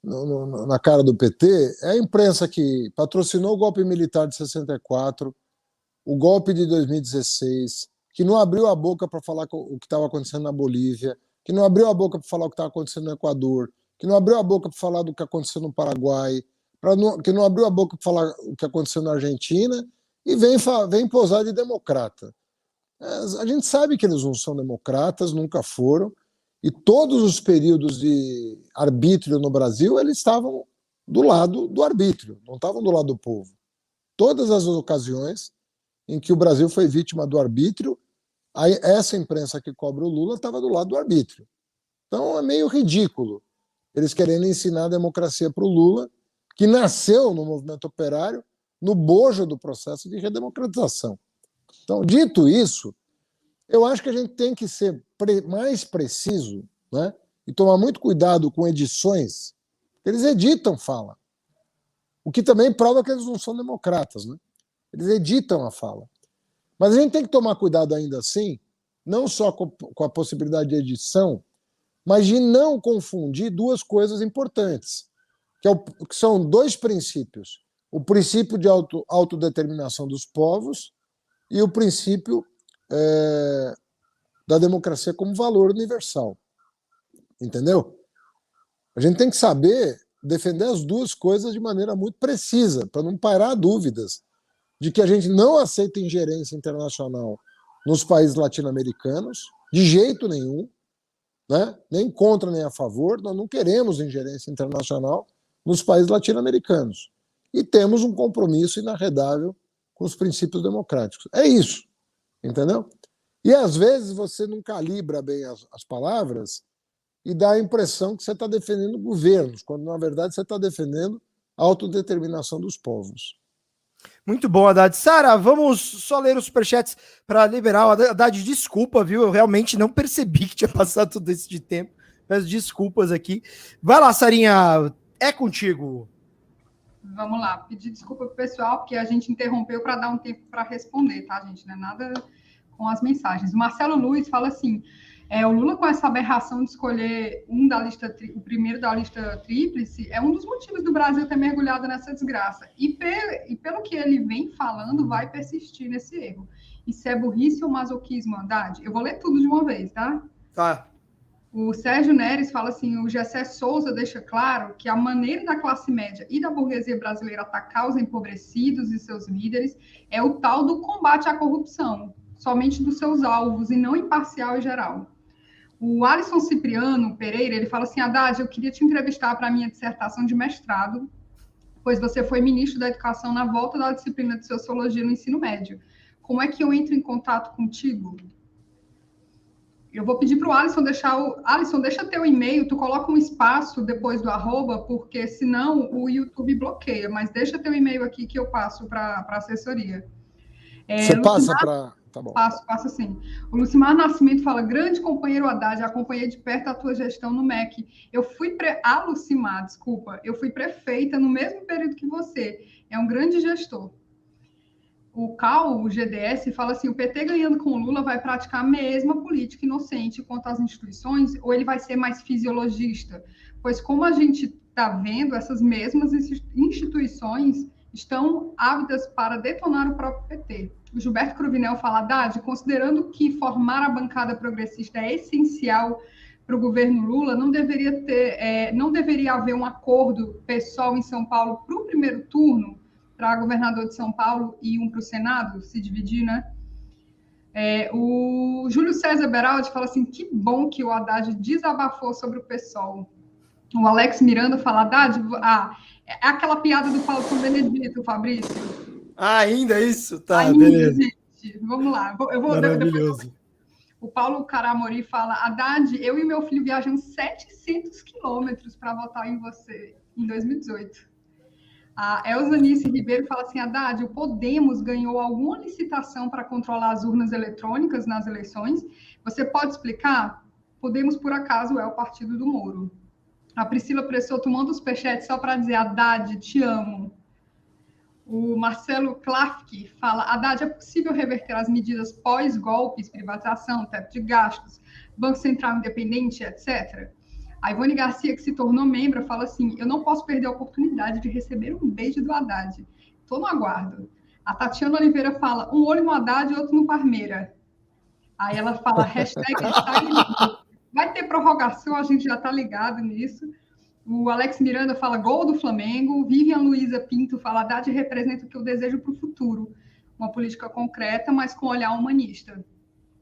na cara do PT é a imprensa que patrocinou o golpe militar de 64, o golpe de 2016, que não abriu a boca para falar o que estava acontecendo na Bolívia, que não abriu a boca para falar o que estava acontecendo no Equador, que não abriu a boca para falar do que aconteceu no Paraguai, que não abriu a boca para falar o que aconteceu na Argentina, e vem posar de democrata. A gente sabe que eles não são democratas, nunca foram, e todos os períodos de arbítrio no Brasil, eles estavam do lado do arbítrio, não estavam do lado do povo. Todas as ocasiões em que o Brasil foi vítima do arbítrio, essa imprensa que cobra o Lula estava do lado do arbítrio. Então é meio ridículo eles querendo ensinar a democracia para o Lula, que nasceu no movimento operário, no bojo do processo de redemocratização. Então, dito isso, eu acho que a gente tem que ser mais preciso, né? E tomar muito cuidado com edições. Eles editam fala, o que também prova que eles não são democratas, né? Eles editam a fala. Mas a gente tem que tomar cuidado ainda assim, não só com a possibilidade de edição, mas de não confundir duas coisas importantes, que são dois princípios. O princípio de autodeterminação dos povos e o princípio da democracia como valor universal. Entendeu? A gente tem que saber defender as duas coisas de maneira muito precisa, para não pairar dúvidas de que a gente não aceita ingerência internacional nos países latino-americanos, de jeito nenhum, né? Nem contra nem a favor, nós não queremos ingerência internacional nos países latino-americanos. E temos um compromisso inarredável com os princípios democráticos. É isso, entendeu? E às vezes você não calibra bem as palavras e dá a impressão que você está defendendo governos, quando na verdade você está defendendo a autodeterminação dos povos. Muito bom, Haddad. Sara, vamos só ler os superchats para liberar. O Haddad, desculpa, viu? Eu realmente não percebi que tinha passado todo esse tempo. Peço desculpas aqui. Vai lá, Sarinha, é contigo. Vamos lá, pedir desculpa pro pessoal, porque a gente interrompeu para dar um tempo para responder, tá, gente? Não é nada com as mensagens. O Marcelo Luiz fala assim: o Lula, com essa aberração de escolher o primeiro da lista tríplice, é um dos motivos do Brasil ter mergulhado nessa desgraça. E pelo que ele vem falando, vai persistir nesse erro. Isso é burrice ou masoquismo, Haddad? Eu vou ler tudo de uma vez, tá? Tá. O Sérgio Neres fala assim: o Gessé Souza deixa claro que a maneira da classe média e da burguesia brasileira atacar os empobrecidos e seus líderes é o tal do combate à corrupção, somente dos seus alvos e não imparcial e geral. O Alisson Cipriano Pereira, ele fala assim: Haddad, eu queria te entrevistar para a minha dissertação de mestrado, pois você foi ministro da Educação na volta da disciplina de Sociologia no ensino médio. Como é que eu entro em contato contigo? Eu vou pedir para o Alisson Alisson, deixa teu e-mail, tu coloca um espaço depois do @, porque senão o YouTube bloqueia, mas deixa teu e-mail aqui que eu passo para a assessoria. Você passa para... Tá bom. Passo sim. O Lucimar Nascimento fala: grande companheiro Haddad, acompanhei de perto a tua gestão no MEC. Eu fui Lucimar, desculpa. Eu fui prefeita no mesmo período que você. É um grande gestor. O Cal, o GDS, fala assim: o PT ganhando com o Lula vai praticar a mesma política inocente quanto às instituições, ou ele vai ser mais fisiologista? Pois como a gente está vendo, essas mesmas instituições estão ávidas para detonar o próprio PT. O Gilberto Cruvinel fala, Haddad, considerando que formar a bancada progressista é essencial para o governo Lula, não deveria haver um acordo pessoal em São Paulo para o primeiro turno, para governador de São Paulo e um para o Senado, se dividir, né? O Júlio César Beraldi fala assim, que bom que o Haddad desabafou sobre o PSOL. O Alex Miranda fala, Haddad, é aquela piada do Paulo São Benedito, Fabrício. Ainda isso? Tá, ainda, beleza. Gente, vamos lá. Maravilhoso. O Paulo Caramori fala, Haddad, eu e meu filho viajamos 700 quilômetros para votar em você em 2018. A Elzanice Ribeiro fala assim, Haddad, o Podemos ganhou alguma licitação para controlar as urnas eletrônicas nas eleições? Você pode explicar? Podemos, por acaso, é o partido do Moro. A Priscila Pressoto manda os superchats só para dizer, Haddad, te amo. O Marcelo Klafke fala, Haddad, é possível reverter as medidas pós-golpes, privatização, teto de gastos, Banco Central independente, etc.? A Ivone Garcia, que se tornou membro, fala assim, eu não posso perder a oportunidade de receber um beijo do Haddad. Estou no aguardo. A Tatiana Oliveira fala, um olho no Haddad e outro no Parmeira. Aí ela fala, hashtag vai ter prorrogação, a gente já está ligado nisso. O Alex Miranda fala, gol do Flamengo. Vivian Luiza Pinto fala, Haddad representa o que eu desejo para o futuro. Uma política concreta, mas com olhar humanista.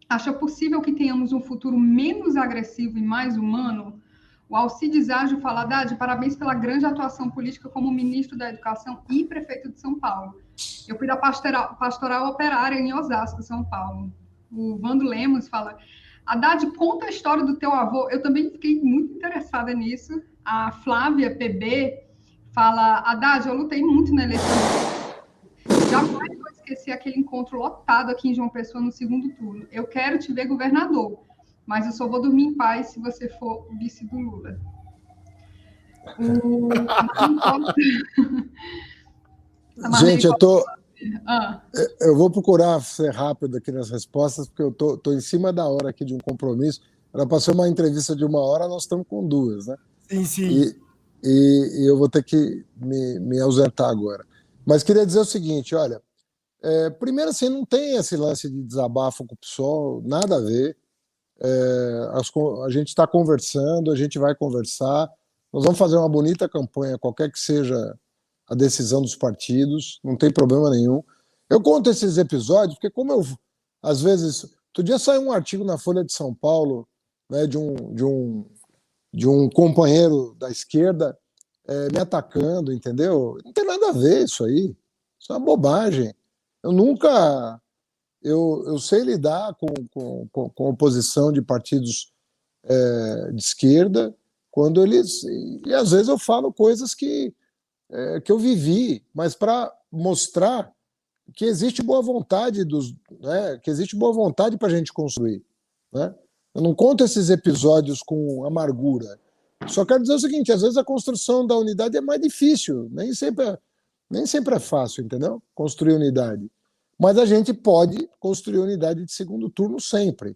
Acha possível que tenhamos um futuro menos agressivo e mais humano? O Alcides Ágio fala, Haddad, parabéns pela grande atuação política como ministro da Educação e prefeito de São Paulo. Eu fui da pastoral operária em Osasco, São Paulo. O Vando Lemos fala, Haddad, conta a história do teu avô. Eu também fiquei muito interessada nisso. A Flávia PB fala, Haddad, eu lutei muito na eleição. Jamais vou esquecer aquele encontro lotado aqui em João Pessoa no segundo turno. Eu quero te ver governador, mas eu só vou dormir em paz se você for o vice do Lula. Gente, eu vou procurar ser rápido aqui nas respostas, porque eu tô em cima da hora aqui de um compromisso. Era para ser uma entrevista de 1 hora, nós estamos com 2, né? Sim, sim. E eu vou ter que me ausentar agora. Mas queria dizer o seguinte, olha, primeiro assim, não tem esse lance de desabafo com o PSOL, nada a ver. A gente está conversando, a gente vai conversar, nós vamos fazer uma bonita campanha, qualquer que seja a decisão dos partidos, não tem problema nenhum. Eu conto esses episódios porque às vezes, outro dia saiu um artigo na Folha de São Paulo, né, de um companheiro da esquerda me atacando, entendeu? Não tem nada a ver isso aí, isso é uma bobagem. Eu sei lidar com oposição de partidos de esquerda, quando eles... E às vezes eu falo coisas que eu vivi, mas para mostrar que existe boa vontade que existe boa vontade para a gente construir, né? Eu não conto esses episódios com amargura. Só quero dizer o seguinte, às vezes a construção da unidade é mais difícil, nem sempre é fácil, entendeu? Construir unidade. Mas a gente pode construir unidade de segundo turno sempre.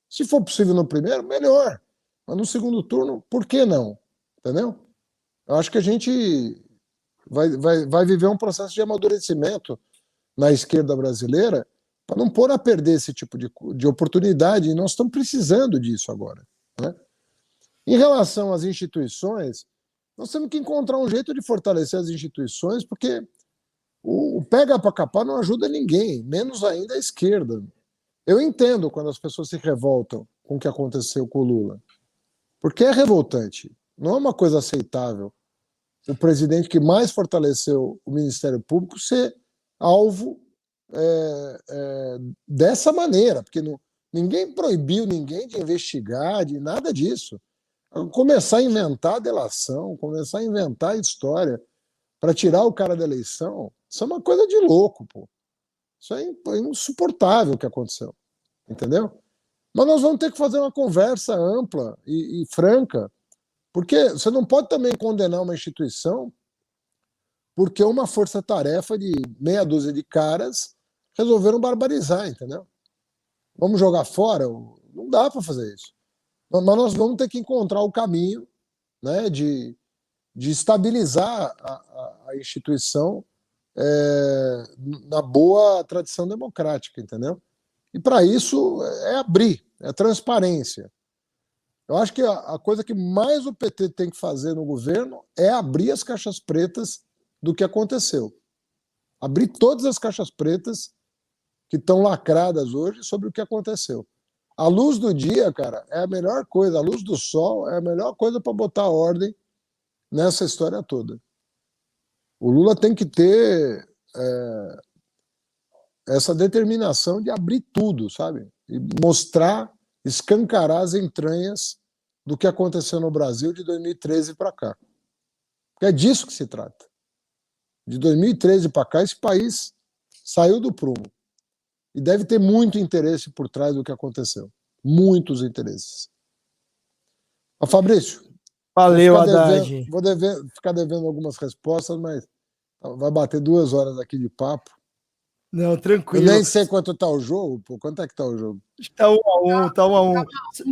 Se for possível no primeiro, melhor. Mas no segundo turno, por que não? Entendeu? Eu acho que a gente vai viver um processo de amadurecimento na esquerda brasileira para não pôr a perder esse tipo de oportunidade, e nós estamos precisando disso agora, né? Em relação às instituições, nós temos que encontrar um jeito de fortalecer as instituições, porque o pega para capar não ajuda ninguém, menos ainda a esquerda. Eu entendo quando as pessoas se revoltam com o que aconteceu com o Lula, porque é revoltante, não é uma coisa aceitável o presidente que mais fortaleceu o Ministério Público ser alvo dessa maneira, porque ninguém proibiu ninguém de investigar, de nada disso. Começar a inventar delação, começar a inventar história para tirar o cara da eleição, isso é uma coisa de louco, pô. Isso é insuportável o que aconteceu, entendeu? Mas nós vamos ter que fazer uma conversa ampla e franca, porque você não pode também condenar uma instituição porque uma força-tarefa de meia dúzia de caras resolveram barbarizar, entendeu? Vamos jogar fora? Não dá para fazer isso. Mas nós vamos ter que encontrar o caminho, né, de de estabilizar a instituição na boa tradição democrática, entendeu? E para isso é abrir, é transparência. Eu acho que a coisa que mais o PT tem que fazer no governo é abrir as caixas pretas do que aconteceu. Abrir todas as caixas pretas que estão lacradas hoje sobre o que aconteceu. A luz do dia, cara, é a melhor coisa. A luz do sol é a melhor coisa para botar ordem nessa história toda. O Lula tem que ter essa determinação de abrir tudo, sabe? E mostrar, escancarar as entranhas do que aconteceu no Brasil de 2013 para cá. Porque é disso que se trata. De 2013 para cá, esse país saiu do prumo. E deve ter muito interesse por trás do que aconteceu. Muitos interesses. Fabrício, valeu, Haddad. Vou ficar devendo algumas respostas, mas vai bater 2 horas aqui de papo. Não, tranquilo. Eu nem sei quanto está o jogo. Pô. Quanto é que está o jogo? Está 1-1, tá 1-1.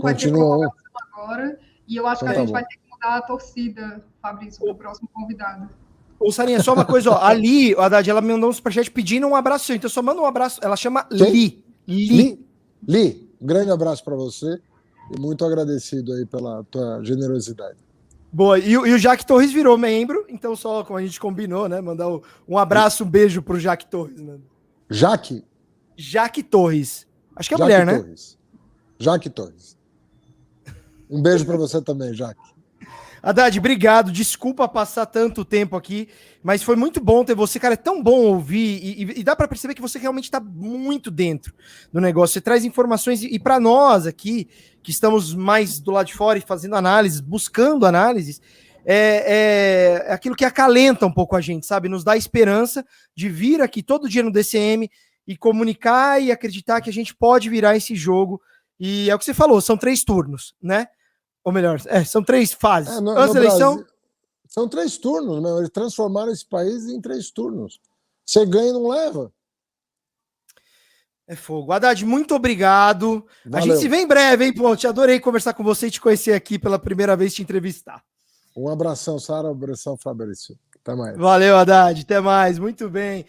Continua 1 agora. E eu acho que a gente bom. vai ter que mudar a torcida, Fabrício, para o próximo convidado. Ô, Sarinha, só uma coisa, ó. Ali, Haddad, ela me mandou um superchat pedindo um abraço, então só manda um abraço. Ela chama Quem? Li. Li, um grande abraço para você e muito agradecido aí pela tua generosidade. Boa, e o Jaque Torres virou membro, então só como a gente combinou, né? Mandar um abraço, um beijo pro Jaque Torres, né? Jaque Torres. Acho que é mulher, né? Jaque Torres. Um beijo para você também, Jaque. Haddad, obrigado. Desculpa passar tanto tempo aqui, mas foi muito bom ter você, cara. É tão bom ouvir e dá para perceber que você realmente está muito dentro do negócio. Você traz informações e para nós aqui, que estamos mais do lado de fora e fazendo análises, buscando análises, é aquilo que acalenta um pouco a gente, sabe? Nos dá esperança de vir aqui todo dia no DCM e comunicar e acreditar que a gente pode virar esse jogo. E é o que você falou, são 3 turnos, né? Ou melhor, são 3 fases. Antes da eleição... Brasil, são 3 turnos, né? Eles transformaram esse país em 3 turnos. Você ganha e não leva. É fogo. Haddad, muito obrigado. Valeu. A gente se vê em breve, hein, pô? Te adorei conversar com você e te conhecer aqui pela primeira vez, te entrevistar. Um abração, Sara. Um abração, Fabrício. Até mais. Valeu, Haddad. Até mais. Muito bem.